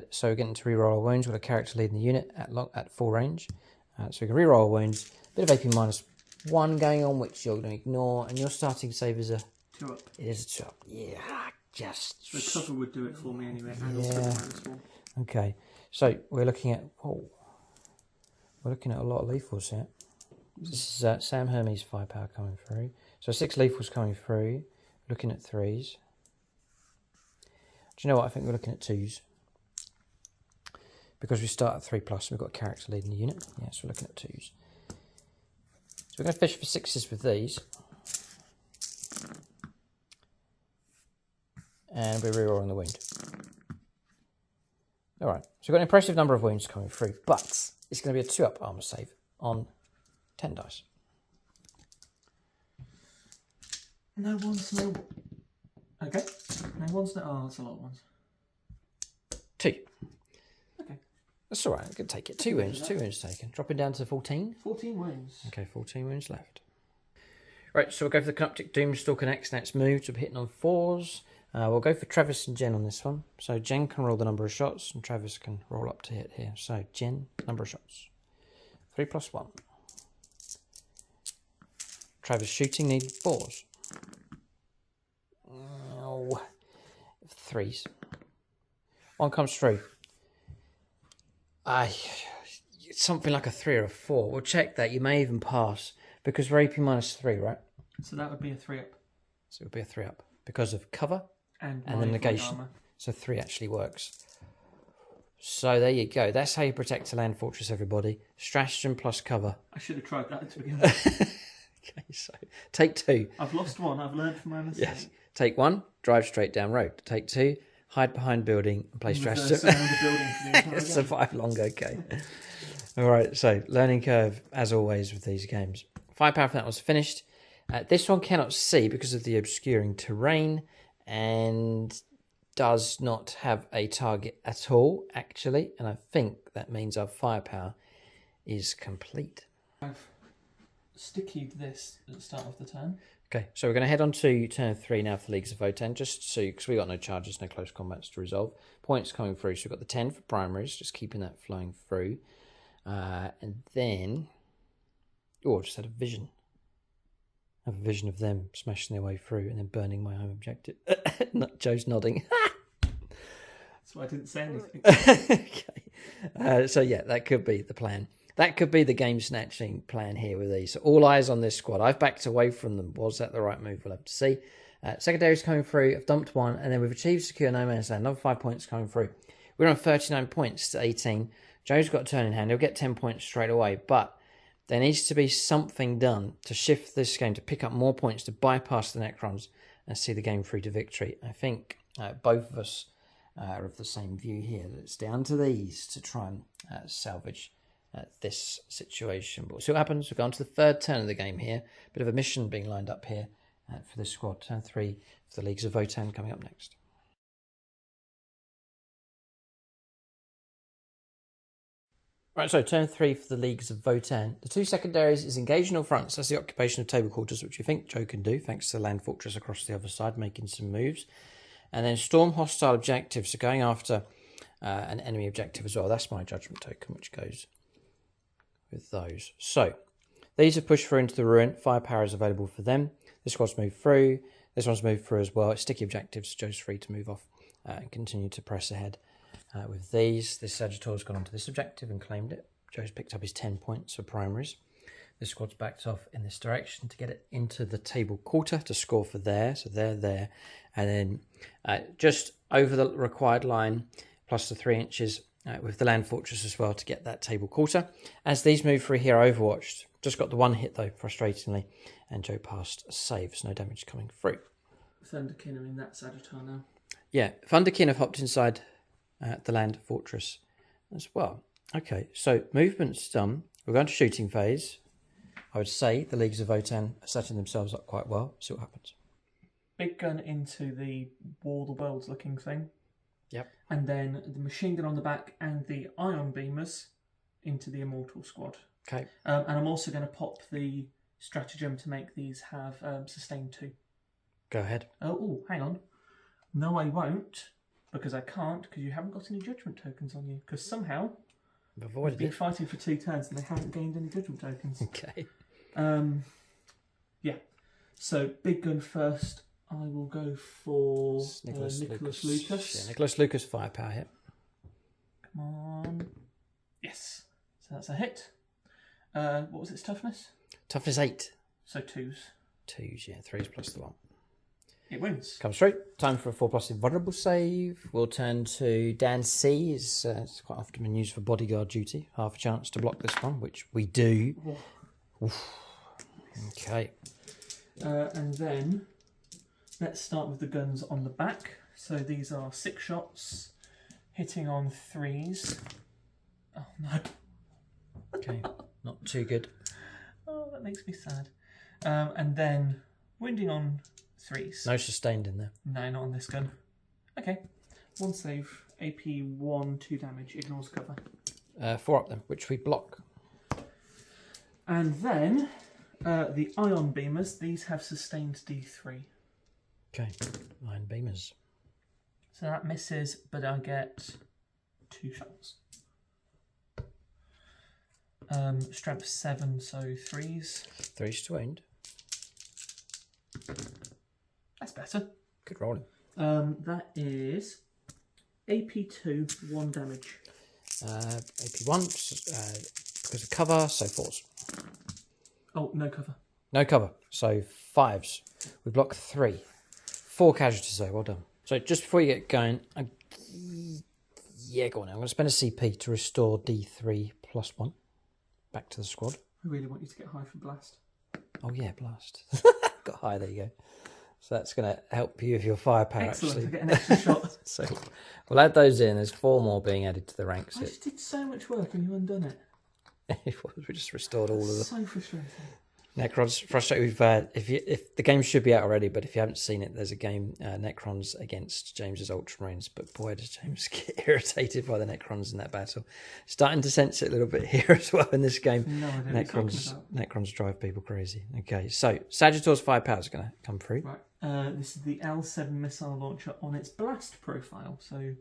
So we're getting to reroll our wounds with a character leading the unit at full range. So we can reroll wounds. Bit of AP -1 going on, which you're going to ignore, and your starting save is a 2 up. It is a 2 up. Yeah, just. The cover would do it for me anyway. And Yeah. also Okay, so we're looking at we're looking at a lot of lethals here. This is Sam Hermes firepower coming through. So 6 lethals coming through. Looking at 3s. Do you know what? I think we're looking at 2s. Because we start at 3+, we've got a character leading the unit. Yes, we're looking at 2s. So we're going to fish for 6s with these. And we're rerolling the wound. Alright, so we've got an impressive number of wounds coming through, but it's going to be a 2-up armor save on 10 dice. No one's no. Okay. No one's no. Oh, that's a lot of ones. 2. Okay. That's alright, I can take it. 2 wounds, 2 wounds taken. Dropping down to 14. 14 wounds. Okay, 14 wounds left. Right, so we'll go for the Canoptic Doomstalker next. Now it's moved, so we're hitting on 4s. We'll go for Travis and Jen on this one. So Jen can roll the number of shots, and Travis can roll up to hit here. So Jen, number of shots. 3 + 1. Travis shooting needed 4s. Oh, 3s. 1 comes through. Something like a 3 or a 4. We'll check that. You may even pass because we're AP -3, right? So that would be a 3-up. So it would be a 3-up because of cover And the negation. Armor. So 3 actually works. So there you go. That's how you protect a land fortress, everybody. Stratagem plus cover. I should have tried that to begin with. Okay, so take 2. I've lost 1. I've learned from my mistake. Yes. Take 1, drive straight down road. Take 2, hide behind building and play stratagem. The building for the entire game. Survive long, okay. All right, so learning curve, as always with these games. Firepower for that was finished. This one cannot see because of the obscuring terrain and does not have a target at all, actually. And I think that means our firepower is complete. I've stickied this at the start of the turn. Okay, so we're going to head on to turn 3 now for the Leagues of Votann, just so, because we got no charges, no close combats to resolve. Points coming through, so we've got the 10 for primaries, just keeping that flowing through. And then, I just had a vision. I have a vision of them smashing their way through and then burning my home objective. Joe's nodding. That's why I didn't say anything. Okay. So yeah, that could be the plan. That could be the game snatching plan here with these. So all eyes on this squad. I've backed away from them. Was that the right move? We'll have to see. Secondaries coming through. I've dumped 1, and then we've achieved secure no man's land. Another 5 points coming through. We're on 39 points to 18. Joe's got a turn in hand. He'll get 10 points straight away, but there needs to be something done to shift this game, to pick up more points, to bypass the Necrons and see the game through to victory. I think both of us are of the same view here, that it's down to these to try and salvage this situation. But we'll see what happens. We'll go on to the 3rd turn of the game here. Bit of a mission being lined up here for this squad. Turn 3 for the Leagues of Votann coming up next. Right, so turn 3 for the Leagues of Votann. The 2 secondaries is engage in all fronts. That's the occupation of table quarters, which we think Joe can do, thanks to the land fortress across the other side, making some moves. And then storm hostile objectives, so going after an enemy objective as well. That's my judgment token, which goes with those. So, these are pushed through into the ruin. Firepower is available for them. This squad's moved through. This one's moved through as well. It's sticky objectives. Joe's free to move off and continue to press ahead. With these, this Sagittor's gone onto this objective and claimed it. Joe's picked up his 10 points for primaries. This squad's backed off in this direction to get it into the table quarter to score for there. So they're there. And then just over the required line, plus the 3 inches with the land fortress as well to get that table quarter. As these move through here, overwatched. Just got the 1 hit though, frustratingly. And Joe passed a save, so no damage coming through. Thunderkin are in that Sagittor now. Yeah, Thunderkin have hopped inside the land fortress as well. Okay, so movement's done. We're going to shooting phase. I would say the Leagues of Votann are setting themselves up quite well. See what happens. Big gun into the wall, the world's looking thing. Yep. And then the machine gun on the back and the ion beamers into the immortal squad. Okay. And I'm also going to pop the stratagem to make these have sustain 2. Go ahead. Oh, hang on. No, I won't. Because I can't, because you haven't got any judgment tokens on you. Because somehow I've avoided been it. fighting for 2 turns and they haven't gained any judgment tokens. Okay. Yeah. So big gun first. I will go for Nicholas Lucas. Yeah, Nicholas Lucas firepower hit. Come on. Yes. So that's a hit. What was its toughness? Toughness 8. So 2s. 2s, yeah. 3s plus the 1. It wins. Comes through. Time for a 4+ invulnerable save. We'll turn to Dan C. It's quite often been used for bodyguard duty. Half a chance to block this one, which we do. Oof. Okay. And then let's start with the guns on the back. So these are 6 shots, hitting on 3s. Oh no. Okay. Not too good. Oh, that makes me sad. And then wounding on 3s. No sustained in there. No, not on this gun. Okay. 1 save. AP 1, 2 damage. Ignores cover. 4 up then, which we block. And then the ion beamers. These have sustained D3. Okay. Iron beamers. So that misses, but I get 2 shots. Strength 7, so 3s. 3s to wound. That's better. Good rolling. That is AP2, 1 damage. AP1, because of cover, so 4s. Oh, no cover. No cover, so 5s. We block 3. 4 casualties though, well done. So just before you get going, yeah, go on now. I'm going to spend a CP to restore D3 plus 1 back to the squad. I really want you to get high for blast. Oh yeah, blast. Got high, there you go. So that's going to help you with your firepower. Excellent, actually. I get an extra shot. So we'll add those in. There's 4 more being added to the ranks. I just did so much work and you undone it. We just restored all of them. So frustrating. Necrons, frustrated with if the game should be out already, but if you haven't seen it, there's a game, Necrons against James's Ultramarines, but boy does James get irritated by the Necrons in that battle. Starting to sense it a little bit here as well in this game. No idea Necrons drive people crazy. Okay, so Sagittarius firepower is going to come through. Right, this is the L7 missile launcher on its blast profile, so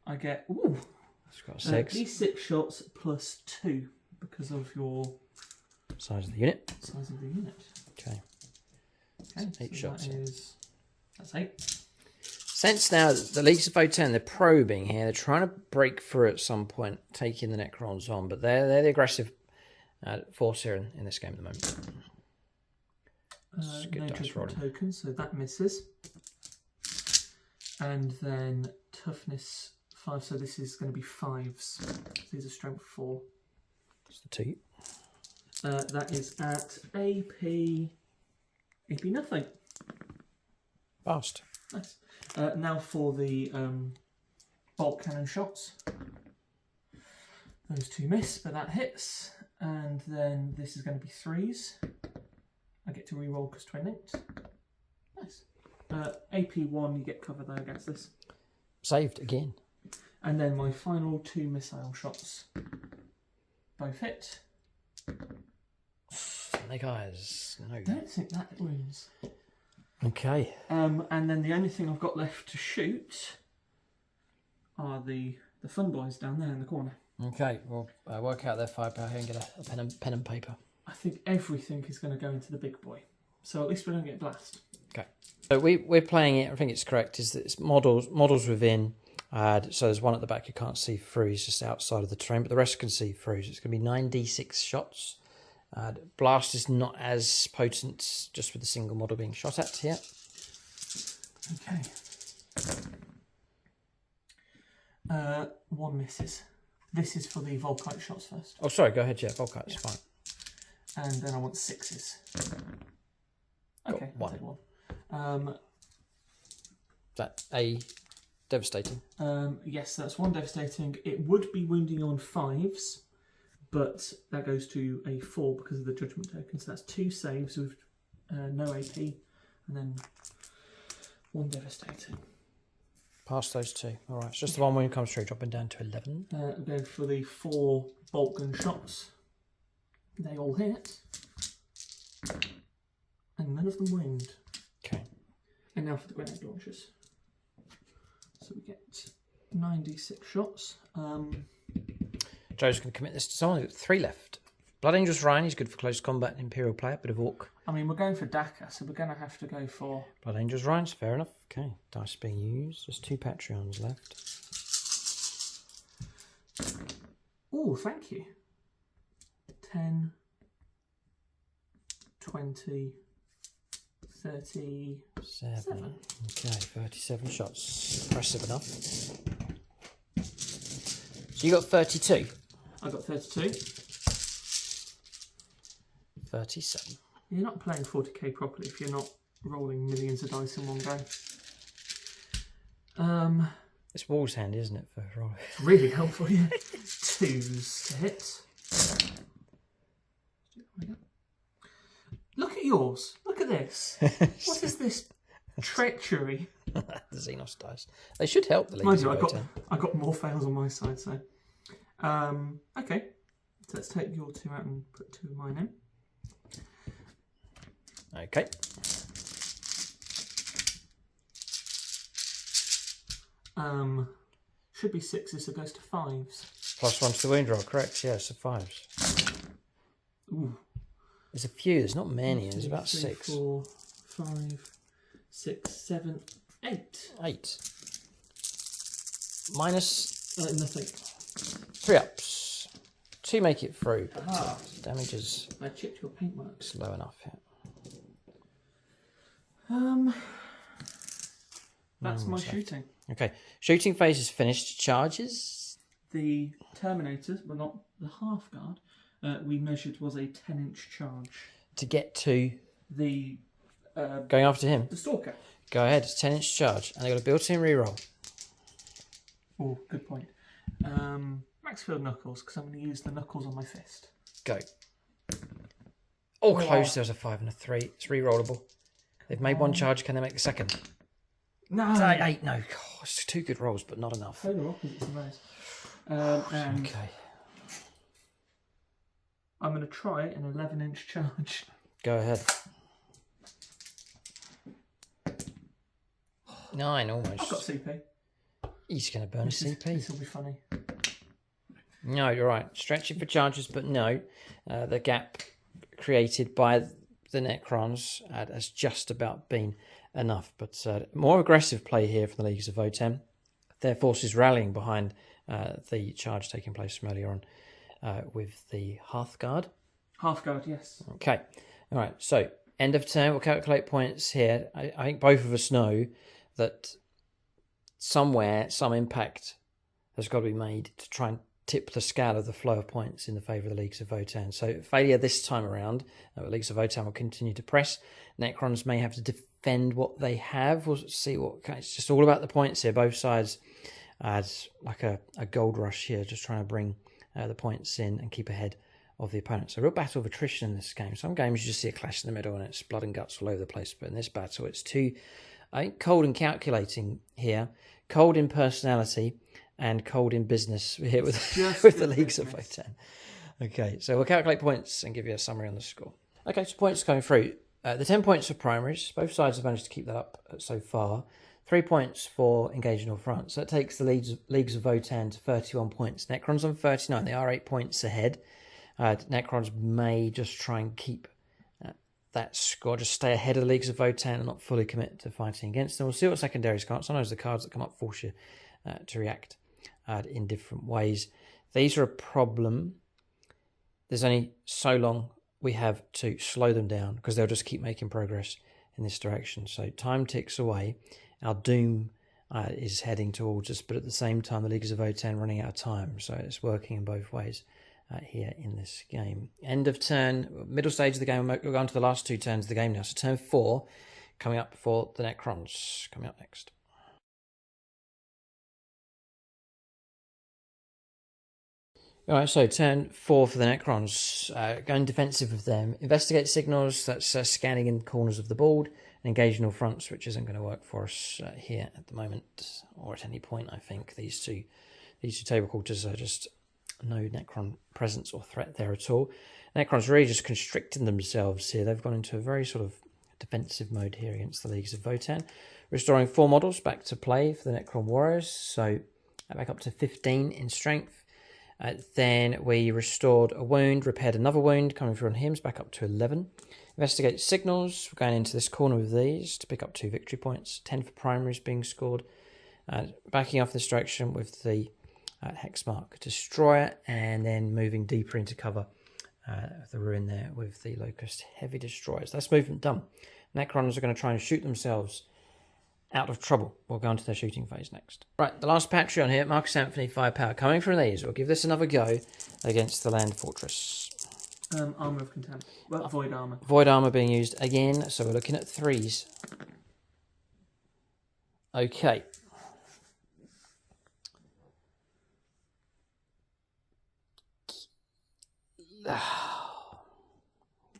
I get It's got 6. D6 shots plus 2 because of your Size of the unit. size of the unit. Okay. Okay, 8 shots. That's 8. Sense now that the leaks of Votann, they're probing here. They're trying to break through at some point, taking the Necrons on, but they're the aggressive force here in this game at the moment. No judgment token, so that misses. And then toughness 5, so this is going to be 5s. These are strength 4. It's the 2. That is at AP nothing. Fast. Nice. Now for the bolt cannon shots. Those 2 miss, but that hits. And then this is going to be 3s. I get to reroll because twin linked. Nice. AP1, you get cover though against this. Saved again. And then my final 2 missile shots. Both hit. Snake eyes. No. I don't think that wins. Okay. And then the only thing I've got left to shoot are the fun boys down there in the corner. Okay, we'll work out their firepower here and get a pen and paper. I think everything is going to go into the big boy. So at least we don't get blast. Okay. So we're playing it, I think it's correct, is that it's models within. So there's one at the back you can't see through, he's just outside of the terrain, but the rest can see through. So it's going to be 9d6 shots. Blast is not as potent just with the single model being shot at here. Okay. 1 misses. This is for the Volkite shots first. Oh, sorry, go ahead, yeah, Volkite's fine. And then I want 6s. Okay, Got 1. I'll take 1. Is that a devastating? Yes, that's 1 devastating. It would be wounding on 5s, but that goes to a 4 because of the judgment token. So that's 2 saves with no AP, and then 1 devastating. Pass those 2. All right, it's just the one wound comes through, dropping down to 11. I'll go for the 4 bolt gun shots. They all hit. And none of them wound. Okay. And now for the grenade launchers. So we get 9d6 shots. Joe's going to commit this to someone. We've got 3 left. Blood Angel's Ryan, he's good for close combat and Imperial player, bit of Orc. I mean, we're going for Daka, so we're going to have to go for... Blood Angel's Ryan's fair enough. Okay, dice being used. There's 2 Patreons left. Oh, thank you. 10, 20, 37. Okay, 37 shots. Impressive enough. So you got 32? I got 32. 37. You're not playing 40k properly if you're not rolling millions of dice in one go. It's Wall's handy, isn't it, for rolling? It's really helpful, yeah. 2s to hit. Look at yours. Look at this. What is this treachery? The Xenos dice. They should help the Mind league. you, I got more fails on my side, so... okay. So let's take your 2 out and put 2 of mine in. Okay. Should be 6s, so it goes to 5s. +1 to the wound roll, correct? Yeah, so 5s. Ooh. There's a few, there's not many, there's 2, about 3, 6. 4, 5, 6, 7, 8. 8. Minus Nothing. 3 ups. 2 make it through, but Ah. damage is I chipped your paintwork. slow enough. Yeah. That's my shooting. Okay, shooting phase is finished. Charges? The Terminators, well, not the half guard, we measured was a 10-inch charge. To get to The going after him. the Stalker. Go ahead, it's 10-inch charge. And they've got a built-in reroll. Oh, good point. Maxfield Knuckles, because I'm going to use the knuckles on my fist. Go. Oh, Wow. close. There's a 5 and a 3. It's rerollable. They've made 1 charge. Can they make the second? No! 8. No. Oh, it's 2 good rolls, but not enough. Polar opposites in those. And Okay. I'm going to try an 11-inch charge. Go ahead. 9 I've got almost. CP. He's going to burn a CP. This will be funny. No, you're right. Stretching for charges, but no. The gap created by the Necrons has just about been enough. But more aggressive play here from the Leagues of Votann. Their forces rallying behind the charge taking place from earlier on with the Hearthguard. Half guard, yes. Okay. All right. So, end of turn. We'll calculate points here. I think both of us know that somewhere, some impact has got to be made to try and tip the scale of the flow of points in the favour of the Leagues of Votann. So failure this time around, the Leagues of Votann will continue to press. Necrons may have to defend what they have. We'll see what... It's just all about the points here. Both sides had like a gold rush here, just trying to bring the points in and keep ahead of the opponent. So a real battle of attrition in this game. Some games you just see a clash in the middle and it's blood and guts all over the place. But in this battle, it's too, I think, cold and calculating here. Cold in personality and cold in business here with the Leagues of Votann. Okay, so we'll calculate points and give you a summary on the score. Okay, so points going through. The 10 points for primaries. Both sides have managed to keep that up so far. 3 points for engaging all fronts. So that takes the Leagues of Votann to 31 points. Necrons on 39. They are 8 points ahead. Necrons may just try and keep that score, just stay ahead of the Leagues of Votann and not fully commit to fighting against them. We'll see what secondaries come up. Sometimes the cards that come up force you to react in different ways. These are a problem. There's only so long we have to slow them down because they'll just keep making progress in this direction. So time ticks away. Our doom is heading towards us, but at the same time, the Leagues of Votann running out of time. So it's working in both ways here in this game. End of turn, middle stage of the game. We'll go on to the last 2 turns of the game now. So turn 4 coming up for the Necrons. Coming up next. All right, so turn 4 for the Necrons. Going defensive with them. Investigate signals, that's scanning in corners of the board. And engaging all fronts, which isn't going to work for us here at the moment, or at any point, I think. These two table quarters are just no Necron presence or threat there at all. Necrons really just constricting themselves here. They've gone into a very sort of defensive mode here against the Leagues of Votann. Restoring 4 models back to play for the Necron Warriors, so back up to 15 in strength. Then we restored a wound, repaired another wound coming through on him, back up to 11. Investigate signals. We're going into this corner with these to pick up 2 victory points. 10 for primaries being scored. Backing off this direction with the Hexmark Destroyer, and then moving deeper into cover the ruin there with the Locust Heavy Destroyers. That's movement done. Necrons are going to try and shoot themselves out of trouble. We'll go on to their shooting phase next. Right, the last Patreon here, Marcus Anthony Firepower. Coming from these, we'll give this another go against the Land Fortress. Armour of Contempt. Well, Void Armour. Void Armour being used again, so we're looking at 3s. Okay.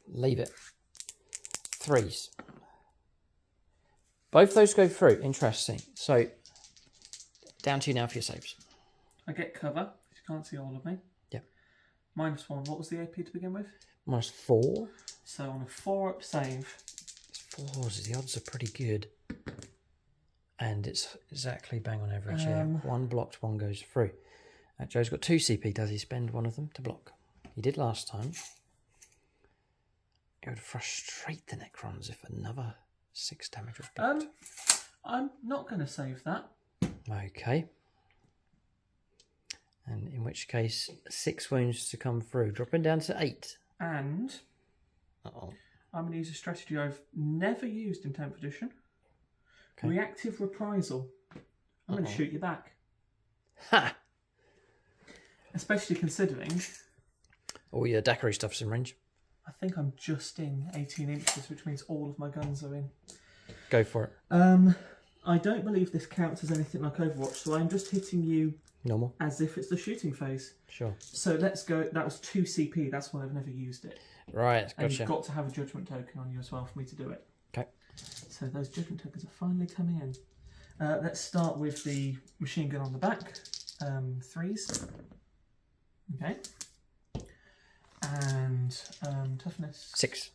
Leave it. 3s. Both those go through. Interesting. So, down to you now for your saves. I get cover. You can't see all of me. Yep. -1. What was the AP to begin with? -4. So on a 4-up save. 4s. The odds are pretty good. And it's exactly bang on average here. 1 blocked, 1 goes through. Joe's got 2 CP. Does he spend one of them to block? He did last time. It would frustrate the Necrons if another 6 damage was blocked. I'm not going to save that. Okay. And in which case, 6 wounds to come through, dropping down to 8. And I'm going to use a strategy I've never used in 10th edition. Okay. Reactive reprisal. I'm going to shoot you back. Ha! Especially considering... all your daiquiri stuff's in range. I think I'm just in 18 inches, which means all of my guns are in. Go for it. I don't believe this counts as anything like Overwatch, so I'm just hitting you normal as if it's the shooting phase. Sure. So let's go. That was 2 CP. That's why I've never used it. Right, gotcha. And you've got to have a judgment token on you as well for me to do it. Okay. So those judgment tokens are finally coming in. Let's start with the machine gun on the back. 3s. Okay. And toughness. 6.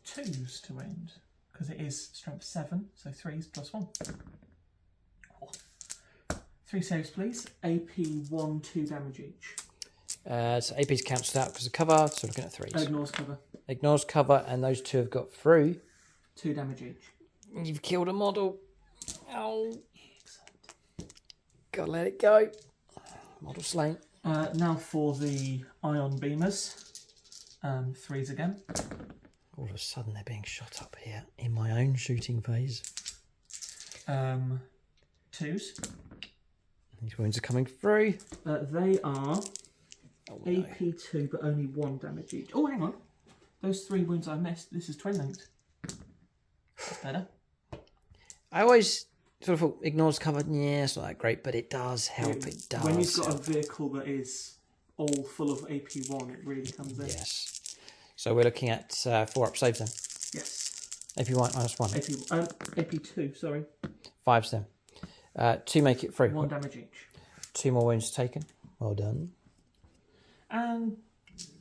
2s to end, because it is strength 7, so 3s plus 1. 3 saves, please. AP 1, 2 damage each. So AP's cancelled out because of cover, so looking at 3s. Ignores cover. Ignores cover, and those 2 have got through. 2 damage each. You've killed a model. Oh. Gotta let it go. Model slain. Now for the ion beamers. 3s again. All of a sudden they're being shot up here in my own shooting phase. 2s. These wounds are coming through. They are AP 2, but only 1 damage each. Oh, hang on. Those 3 wounds I missed, this is twin linked. That's better. I always sort of thought ignores cover. Yeah, it's not that great, but it does help. It does. When you've got a vehicle that is all full of AP 1, it really comes in. Yes. So we're looking at 4-up saves then. Yes. AP 1 -1. AP 2, sorry. 5s then. 2 make it through. 1 damage each. 2 more wounds taken. Well done. And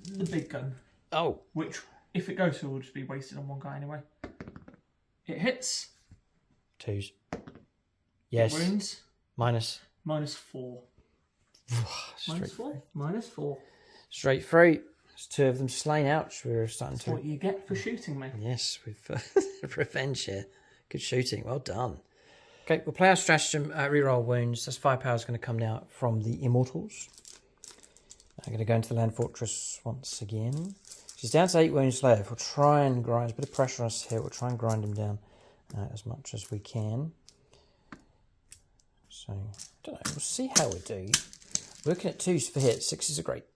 the big gun. Oh. Which, if it goes through, will just be wasted on 1 guy anyway. It hits. 2s. Yes. Wounds. -4. -4. -4. Straight through. There's 2 of them slain. Ouch. We're starting That's to... what you get for shooting me. Yes, we've revenge here. Good shooting. Well done. Okay, we'll play our stratagem. Reroll wounds. That's firepower is going to come now from the Immortals. I'm going to go into the Land Fortress once again. She's down to 8 wounds left. We'll try and grind. There's a bit of pressure on us here. We'll try and grind him down as much as we can. So, I don't know. We'll see how we do. We're looking at 2s for hits. 6s are great.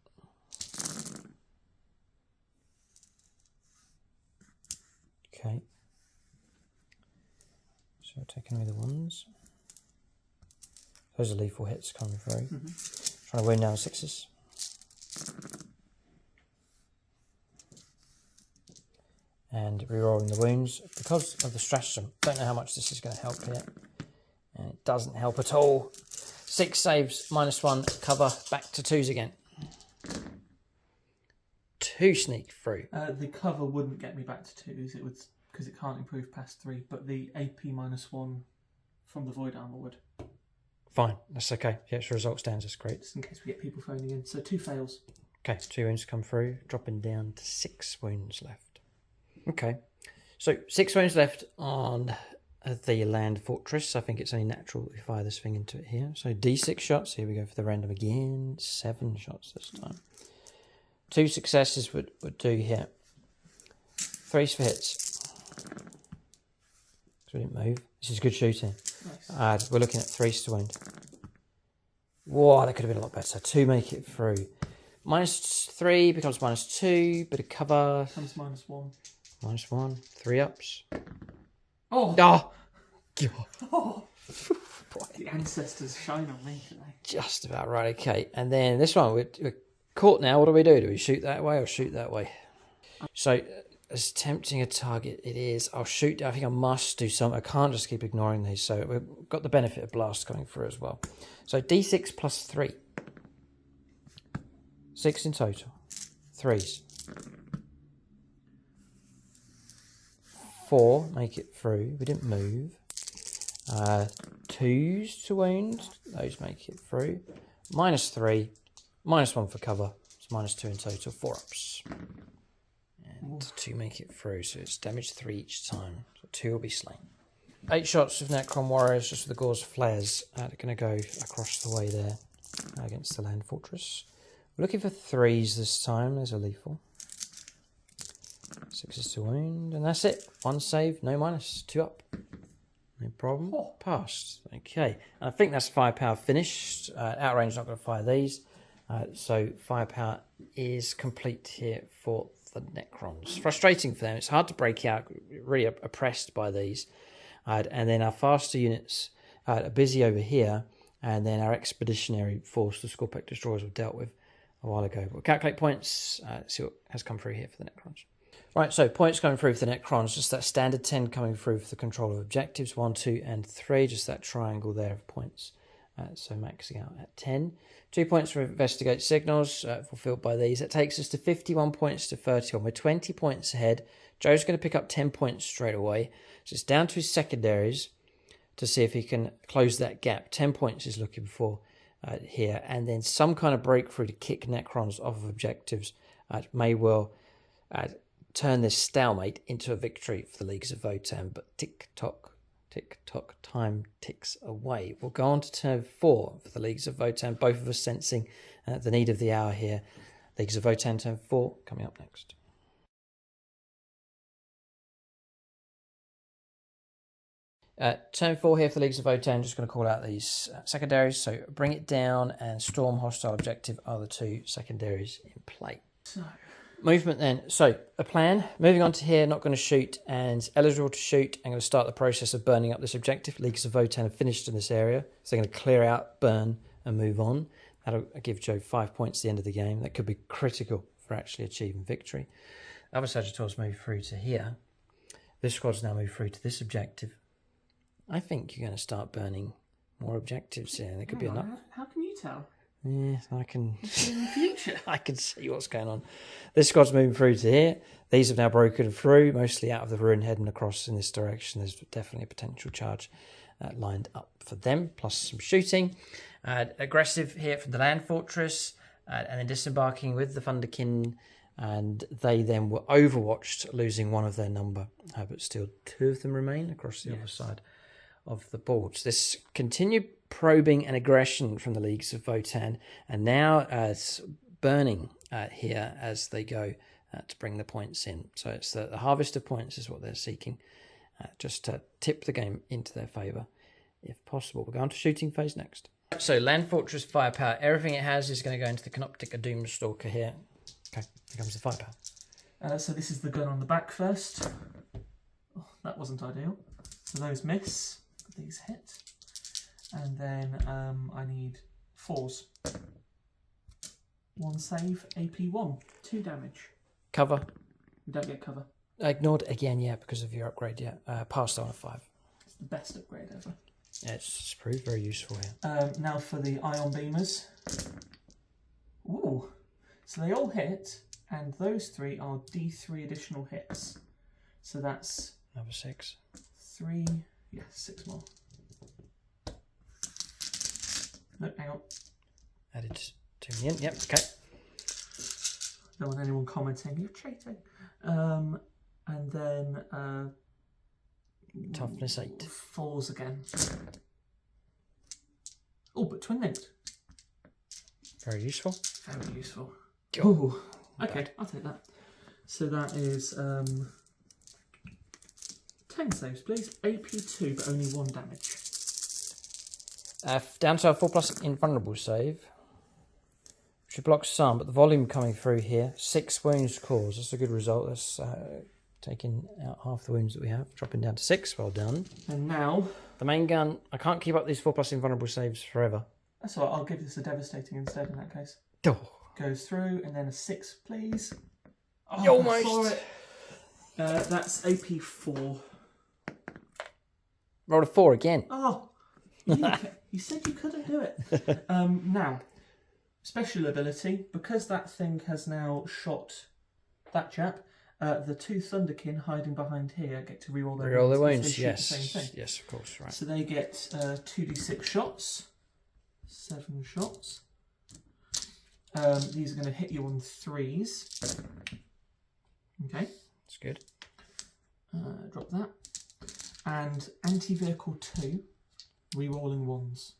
Okay. So we're taking away the 1s. Those are lethal hits coming through. Trying to wound down the 6s. And rerolling the wounds. Because of the stratagem, don't know how much this is going to help here. And it doesn't help at all. 6 saves, -1, cover, back to 2s again. 2 sneak through. The cover wouldn't get me back to 2s, it would, because it can't improve past 3, but the AP -1 from the Void Armour would. Fine, that's okay. The extra result stands, that's great. Just in case we get people phoning in. So 2 fails. Okay, 2 wounds come through, dropping down to 6 wounds left. Okay, so 6 wounds left on the land fortress. I think it's only natural that we fire this thing into it here. So D6 shots, here we go for the random again. 7 shots this time. 2 successes would do here. 3's for hits. So we didn't move. This is good shooting. Nice. We're looking at 3's to wound. Whoa, that could have been a lot better. 2 make it through. -3 becomes -2. Bit of cover. Becomes -1. -1. 3 ups. Oh! Oh! Oh. The ancestors shine on me today. Just about right, okay. And then this one, we're caught now. What do we do? Do we shoot that way or shoot that way? So, as tempting a target it is, I'll shoot. I think I must do something. I can't just keep ignoring these. So, we've got the benefit of blast coming through as well. So, D6 plus 3. 6 in total. 3's. 4 make it through. We didn't move. 2's to wound. Those make it through. -3. -1 for cover. It's -2 in total. 4 ups. And 2 make it through. So it's damage 3 each time. So 2 will be slain. 8 shots of Necron Warriors just with the Gauze Flares. They're going to go across the way there against the land fortress. We're looking for 3's this time. There's a lethal. 6's to wound. And that's it. 1 save. No minus. 2 up. No problem. Oh. Passed. Okay. And I think that's firepower finished. Outrange not going to fire these. So firepower is complete here for the Necrons. Frustrating for them. It's hard to break out. Really oppressed by these. And then our faster units are busy over here. And then our expeditionary force, the Scorpec Destroyers, were dealt with a while ago. We'll calculate points. See what has come through here for the Necrons. Right, so points coming through for the Necrons, just that standard 10 coming through for the control of objectives, 1, 2, and 3, just that triangle there of points. So maxing out at 10. 2 points for investigate signals, fulfilled by these. That takes us to 51 points to 31. We're 20 points ahead. Joe's going to pick up 10 points straight away. So it's down to his secondaries to see if he can close that gap. 10 points he's looking for here. And then some kind of breakthrough to kick Necrons off of objectives may well turn this stalemate into a victory for the Leagues of Votann, but tick-tock, time ticks away. We'll go on to turn 4 for the Leagues of Votann, both of us sensing the need of the hour here. Leagues of Votann turn 4 coming up next. Turn 4 here for the Leagues of Votann, just going to call out these secondaries, so bring it down and storm hostile objective are the 2 secondaries in play. So movement then. So a plan. Moving on to here, not going to shoot and eligible to shoot. I'm going to start the process of burning up this objective. Leagues of Votann have finished in this area. So they're going to clear out, burn and move on. That'll give Joe 5 points at the end of the game. That could be critical for actually achieving victory. Other Sagittars move through to here. This squad's now moved through to this objective. I think you're going to start burning more objectives here. There could be enough. How can you tell? Yeah, I can. In the future, I can see what's going on. This squad's moving through to here. These have now broken through, mostly out of the ruin, heading across in this direction. There's definitely a potential charge lined up for them, plus some shooting. Aggressive here from the land fortress, and then disembarking with the Thunderkin. And they then were overwatched, losing one of their number, but still 2 of them remain across the other side of the boards. This continued probing and aggression from the Leagues of Votann, and now burning here as they go to bring the points in. So it's the harvest of points is what they're seeking, just to tip the game into their favour if possible. We'll go on to shooting phase next. So land fortress firepower, everything it has is going to go into the Canoptic Doomstalker here. Okay, here comes the firepower. So this is the gun on the back first. Oh, that wasn't ideal. So those miss, these hit. And then I need 4s. 1 save, AP 1, 2 damage. Cover. You don't get cover. Ignored again, yeah, because of your upgrade, passed on a 5. It's the best upgrade ever. Yeah, it's proved very useful here. Now for the ion beamers. Ooh. So they all hit, and those 3 are D3 additional hits. So that's... Number 6. 3, 6 more. No, hang on. Added 2 million. Yep, okay. Don't want anyone commenting, you're cheating. And then Toughness 8. 4s again. Oh, but twin linked. Very useful. Very useful. Oh, okay, I'll take that. So that is 10 saves, please. AP2, but only 1 damage. Down to a 4+ invulnerable save. Which blocks some, but the volume coming through here. 6 wounds caused. That's a good result. That's taking out half the wounds that we have. Dropping down to 6. Well done. And now... The main gun. I can't keep up these 4+ invulnerable saves forever. That's all right, I'll give this a devastating instead in that case. Oh. Goes through, and then a 6, please. Oh, You almost. That's AP4. Rolled a 4 again. Oh, you said you couldn't do it. Now, special ability, because that thing has now shot that chap, the 2 Thunderkin hiding behind here get to reroll their Reroll their wounds. wounds, They shoot yes. the same thing. Yes, of course, right. So they get 2d6 shots, 7 shots. These are going to hit you on 3s. Okay. That's good. Drop that. And anti-vehicle 2, re-rolling 1s.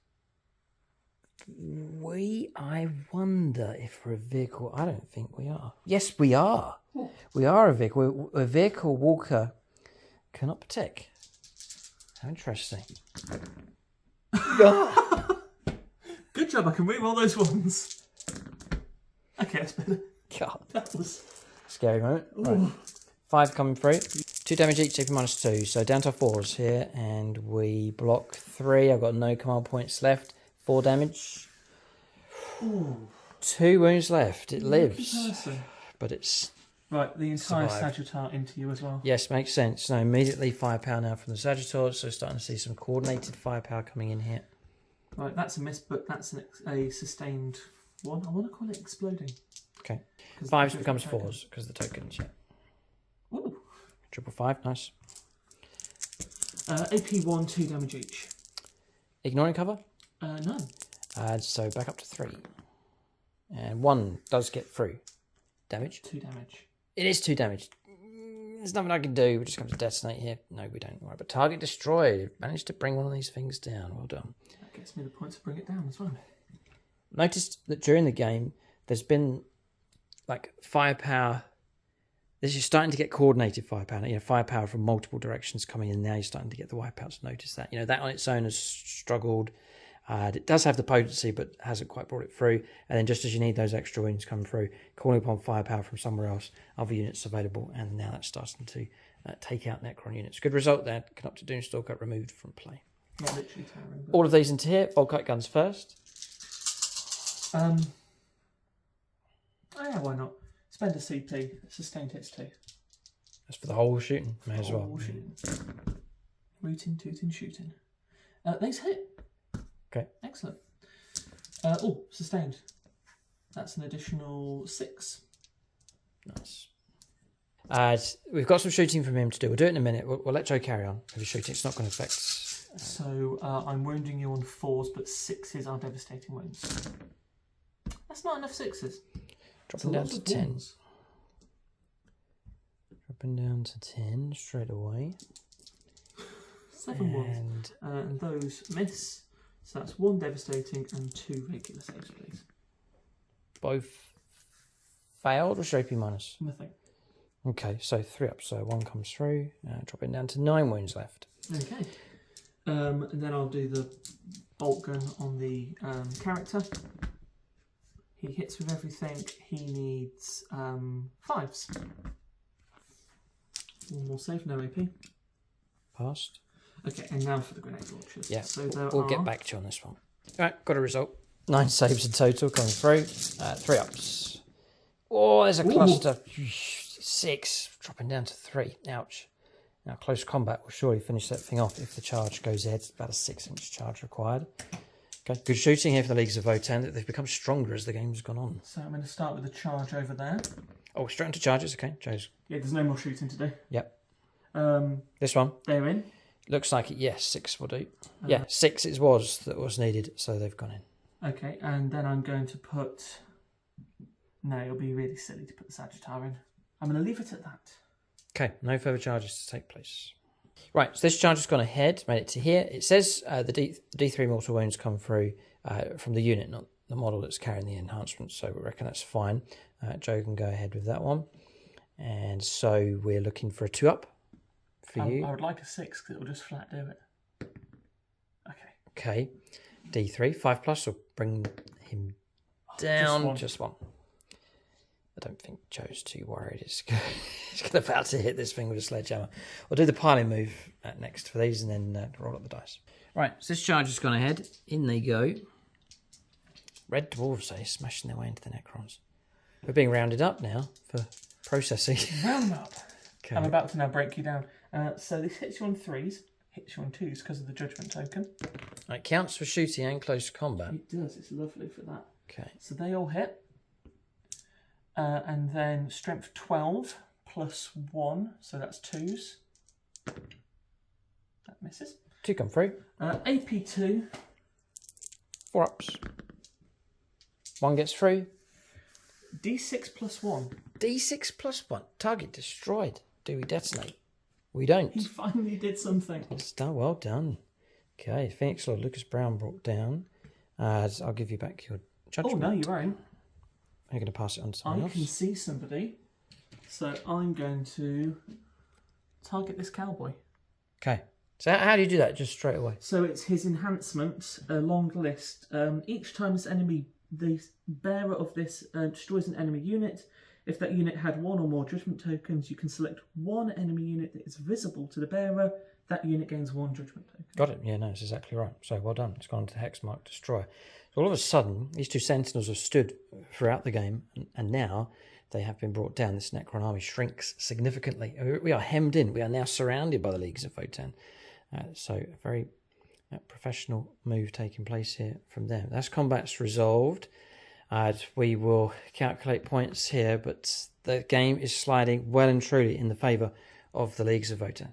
I wonder if we're a vehicle. I don't think we are. Yes, we are. Oh. We are a vehicle. A vehicle walker cannot protect. How interesting. Good job, I can re-roll those ones. Okay, that's better. God. That was... Scary moment. Right. 5 coming through. 2 damage each, AP -2. So down to 4s here. And we block 3. I've got no command points left. 4 damage. Ooh. 2 wounds left. It lives. Person. But it's... Right, the entire survived. Sagittar into you as well. Yes, makes sense. No, immediately firepower now from the Sagittars. So starting to see some coordinated firepower coming in here. Right, that's a miss, but that's a sustained one. I want to call it exploding. Okay. 5s becomes 4s because the tokens, yeah. Ooh. 555, nice. AP1, 2 damage each. Ignoring cover? No. So back up to 3. And 1 does get through. Damage? 2 damage. It is 2 damage. There's nothing I can do. We're just going to detonate here. No, we don't. Right, but target destroyed. Managed to bring one of these things down. Well done. That gets me the points to bring it down as well. Noticed that during the game, there's been like firepower. You're starting to get coordinated firepower. You know, firepower from multiple directions coming in. Now you're starting to get the wipeouts. Notice that. You know, that on its own has struggled. It does have the potency, but hasn't quite brought it through. And then just as you need those extra wounds coming through, calling upon firepower from somewhere else, other units available, and now that's starting to take out Necron units. Good result there. Canopter Doomstalker removed from play. Not literally towering. All of these into here. Volkite guns first. Oh yeah, why not? Spend a CP. Sustained hits 2. That's for the whole shooting. May as well. Shooting. Rooting, tooting, shooting. These hit. Okay. Excellent. Sustained. That's an additional 6. Nice. We've got some shooting from him to do. We'll do it in a minute. We'll let Joe carry on with his shooting. It's not going to affect... So I'm wounding you on 4s, but 6s are devastating wounds. That's not enough 6s. Dropping down to 10. Dropping down to 10 straight away. 7 ones. And those miss. So that's 1 devastating and 2 regular saves, please. Both failed or should AP minus? Nothing. Okay, so 3 up. So 1 comes through. Dropping down to 9 wounds left. Okay. And then I'll do the bolt gun on the character. He hits with everything. He needs 5s. 1 more save, no AP. Passed. Okay, and now for the grenade launchers. Yeah, so we'll get back to you on this one. All right, got a result. 9 saves in total coming through. 3 ups. Oh, there's a cluster. 6, dropping down to 3. Ouch. Now, close combat will surely finish that thing off if the charge goes ahead. It's about a 6-inch charge required. Okay, good shooting here for the Leagues of Votann. They've become stronger as the game's gone on. So I'm going to start with the charge over there. Oh, straight into charges. Okay, Joe's. Yeah, there's no more shooting today. Yep. This one. They're in. Looks like it. Yes, 6 will do. Yeah, 6 it was that was needed, so they've gone in. Okay, and then I'm going to put... No, it'll be really silly to put the Sagittar in. I'm going to leave it at that. Okay, no further charges to take place. Right, so this charge has gone ahead, made it to here. It says the D3 mortal wounds come through from the unit, not the model that's carrying the enhancement, so we reckon that's fine. Joe can go ahead with that one. And so we're looking for a 2-up for you. I would like a 6 because it will just flat do it. Okay. Okay, D3, 5+, will bring him down. Just one. I don't think Joe's too worried. He's about to hit this thing with a sledgehammer. We'll do the piling move next for these and then roll up the dice. Right, so this charge has gone ahead. In they go. Red dwarves, smashing their way into the Necrons. We're being rounded up now for processing. Round them up. Okay. I'm about to now break you down. So this hits you on 3s, hits you on 2s because of the judgment token. It counts for shooting and close combat. It does, it's lovely for that. Okay. So they all hit. And then strength 12 plus 1, so that's 2s. That misses. 2 come through. AP 2. 4 ups. 1 gets through. D6 plus 1. D6 plus 1. Target destroyed. Do we detonate? We don't. He finally did something. It's done. Well done. Okay, Phoenix Lord Lucas Brown brought down. I'll give you back your judgment. Oh, no, you won't. I'm going to pass it on to someone else. I can see somebody, so I'm going to target this cowboy. Okay. So how do you do that? Just straight away? So it's his enhancement, a long list. Each time the bearer of this destroys an enemy unit, if that unit had 1 or more judgment tokens, you can select 1 enemy unit that is visible to the bearer. That unit gains 1 judgment token. Got it. Yeah, no, that's exactly right. So well done. It's gone to the hex mark destroy. So all of a sudden, these 2 sentinels have stood throughout the game, and now they have been brought down. This Necron army shrinks significantly. We are hemmed in. We are now surrounded by the leagues of Votann. So a very professional move taking place here from them. That's combat's resolved. We will calculate points here, but the game is sliding well and truly in the favour of the leagues of Votann.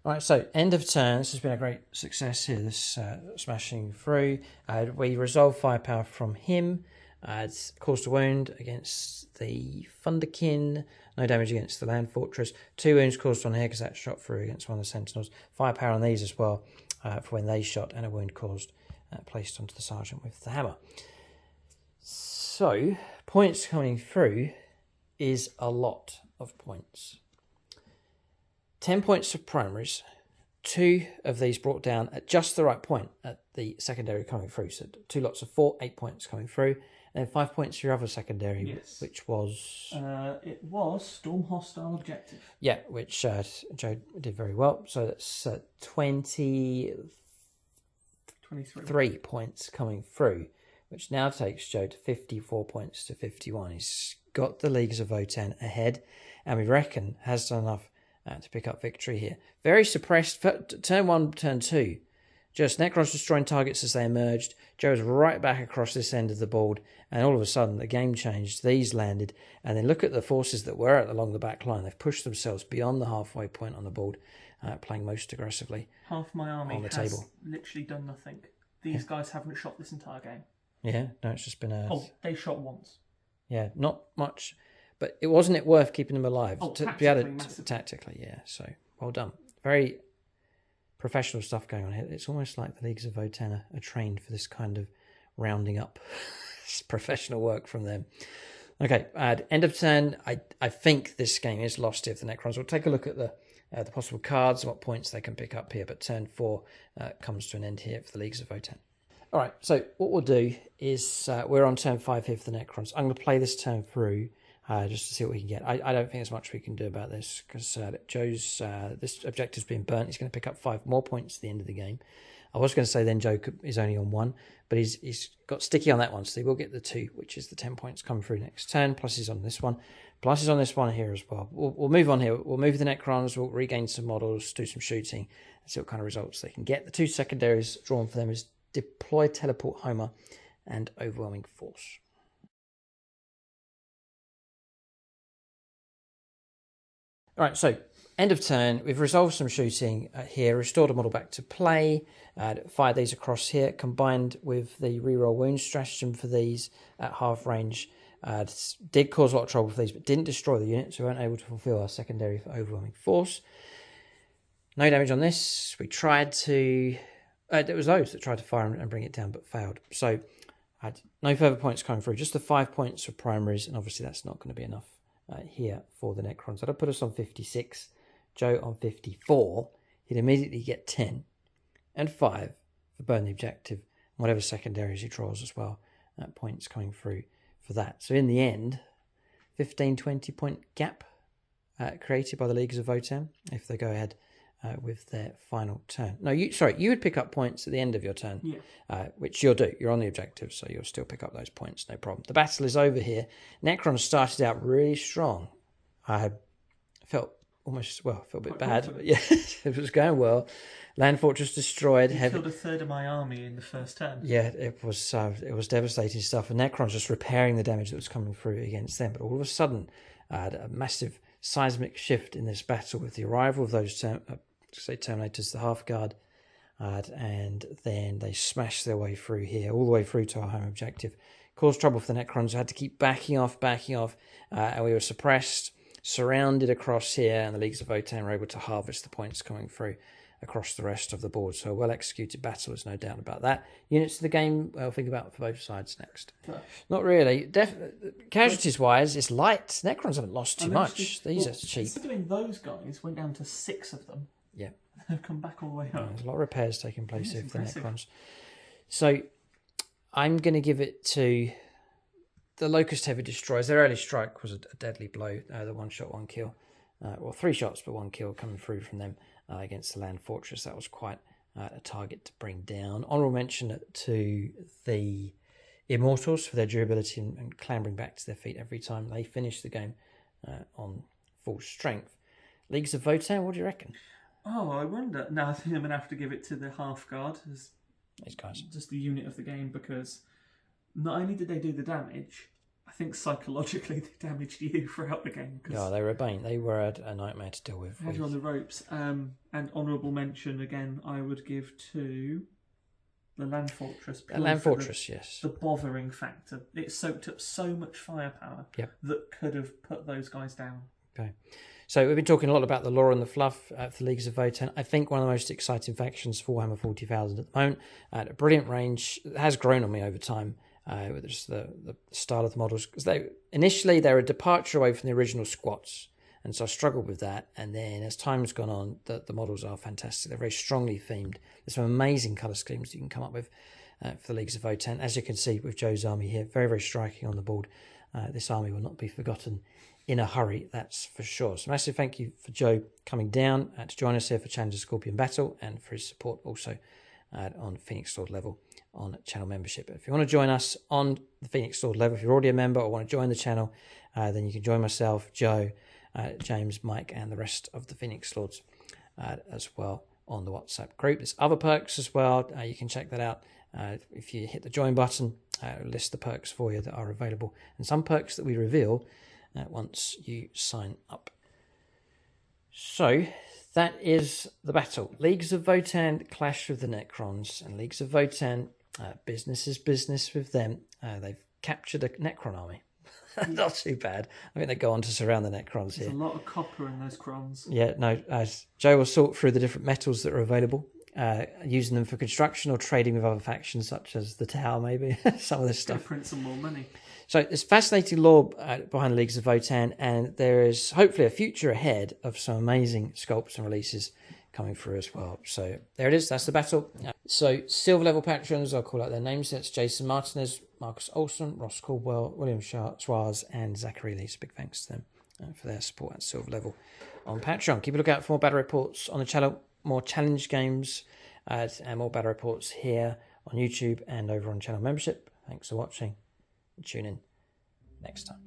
All right, so end of turn. This has been a great success here, this smashing through. We resolve firepower from him. It's caused a wound against the Thunderkin. No damage against the land fortress. 2 wounds caused on here because that shot through against one of the sentinels. Firepower on these as well for when they shot, and a wound caused placed onto the sergeant with the hammer. So, points coming through is a lot of points. 10 points for primaries, 2 of these brought down at just the right point at the secondary coming through. So 2 lots of 4, 8 points coming through, and then 5 points for your other secondary, yes. Which was... it was Storm Hostile Objective. Yeah, which Joe did very well. So that's 23 points coming through, which now takes Joe to 54 points to 51. He's got the leagues of Votann ahead, and we reckon has done enough to pick up victory here. Very suppressed. Turn 1, turn 2. Just Necrons destroying targets as they emerged. Joe was right back across this end of the board, and all of a sudden the game changed. These landed, and then look at the forces that were along the back line. They've pushed themselves beyond the halfway point on the board, playing most aggressively. Half my army on the has table. Literally done nothing. These guys haven't shot this entire game. Yeah, no, it's just been a... Oh, they shot once. Yeah, not much. But wasn't it worth keeping them alive? Tactically, yeah. So, well done. Very professional stuff going on here. It's almost like the leagues of Votann are trained for this kind of rounding up. It's professional work from them. Okay, end of turn. I think this game is lost here for the Necrons. We'll take a look at the possible cards and what points they can pick up here. But turn 4 comes to an end here for the leagues of Votann. All right, so what we'll do is we're on turn 5 here for the Necrons. I'm going to play this turn through. Just to see what we can get. I don't think there's much we can do about this because Joe's this objective's been burnt. He's going to pick up 5 more points at the end of the game. I was going to say then Joe is only on 1, but he's got sticky on that one, so he will get the 2, which is the 10 points come through next turn. Plus he's on this one. Plus he's on this one here as well. We'll move on here. We'll move the Necrons. We'll regain some models, do some shooting, and see what kind of results they can get. The 2 secondaries drawn for them is Deploy, Teleport, Homer, and Overwhelming Force. All right, so End of turn, we've resolved some shooting here, restored a model back to play, fired these across here, combined with the reroll wound stratagem for these at half range. Did cause a lot of trouble for these, but didn't destroy the unit, so we weren't able to fulfill our secondary for overwhelming force. No damage on this. We tried to... it was those that tried to fire and bring it down, but failed. So I had no further points coming through, just the 5 points for primaries, and obviously that's not going to be enough here for the Necrons. That'll put us on 56. Joe on 54, he'd immediately get 10 and 5 for burn the objective, and whatever secondaries he draws as well, points coming through for that. So in the end, 15-20 point gap created by the Leaguers of Votann if they go ahead with their final turn. No, you would pick up points at the end of your turn, which you'll do. You're on the objective, so you'll still pick up those points, no problem. The battle is over here. Necrons started out really strong. I felt a bit bad, but yeah, it was going well. Land fortress destroyed. You killed a third of my army in the first turn. Yeah, it was devastating stuff. And Necrons just repairing the damage that was coming through against them. But all of a sudden, a massive seismic shift in this battle with the arrival of those Terminators, the half guard, and then they smashed their way through here, all the way through to our home objective. Caused trouble for the Necrons. We had to keep backing off, and we were suppressed. Surrounded across here, and the Leagues of Votann were able to harvest the points coming through across the rest of the board. So a well-executed battle, there's no doubt about that. Units of the game, well, think about for both sides next. Not really. Casualties-wise, it's light. Necrons haven't lost too much. These are cheap. Considering those guys went down to 6 of them. Yeah. They've come back all the way up. There's a lot of repairs taking place here for the Necrons. So I'm going to give it to... The Locust Heavy Destroyers. Their early strike was a deadly blow. The 1 shot, 1 kill. 3 shots, but 1 kill coming through from them against the Land Fortress. That was quite a target to bring down. Honourable mention to the Immortals for their durability and clambering back to their feet every time they finish the game on full strength. Leagues of Votann, what do you reckon? Oh, I wonder. No, I think I'm going to have to give it to the Half Guard as these guys. Just the unit of the game, because not only did they do the damage, I think psychologically they damaged you throughout the game. Yeah, they were a bane. They were a nightmare to deal with. They had you on the ropes. And honourable mention again, I would give to the Land Fortress. Land Fortress, yes. The bothering factor. It soaked up so much firepower that could have put those guys down. Okay. So we've been talking a lot about the lore and the fluff for the Leagues of Votann. I think one of the most exciting factions for Warhammer 40,000 at the moment. A brilliant range. It has grown on me over time. With just the style of the models, because initially they were a departure away from the original squats, and so I struggled with that. And then as time's gone on, the models are fantastic. They're very strongly themed. There's some amazing colour schemes you can come up with for the Leagues of Votann. As you can see with Joe's army here, very, very striking on the board. This army will not be forgotten in a hurry, that's for sure. So massive thank you for Joe coming down to join us here for Challenger Scorpion Battle, and for his support also on Phoenix Sword level on channel membership. If you want to join us on the Phoenix Sword level, if you're already a member or want to join the channel, then you can join myself, Joe, James, Mike, and the rest of the Phoenix Lords as well on the WhatsApp group. There's other perks as well. You can check that out. If you hit the join button, it'll list the perks for you that are available, and some perks that we reveal once you sign up. So that is the battle. Leagues of Votann clash with the Necrons, and Leagues of Votann, business is business with them. They've captured a Necron army. Not too bad. I think they go on to surround the Necrons here. There's a lot of copper in those crons. Yeah, no, Joe will sort through the different metals that are available, using them for construction or trading with other factions such as the Tower, maybe. Some of this stuff. Print some more money. So there's fascinating lore behind the Leagues of Votann, and there is hopefully a future ahead of some amazing sculpts and releases coming through as well. So there it is. That's the battle. So silver level patrons, I'll call out their names. That's Jason Martinez, Marcus Olson, Ross Caldwell, William Schwarz, and Zachary Lee. So big thanks to them for their support at silver level on Patreon. Keep a lookout for more battle reports on the channel, more challenge games, and more battle reports here on YouTube and over on channel membership. Thanks for watching. Tune in next time.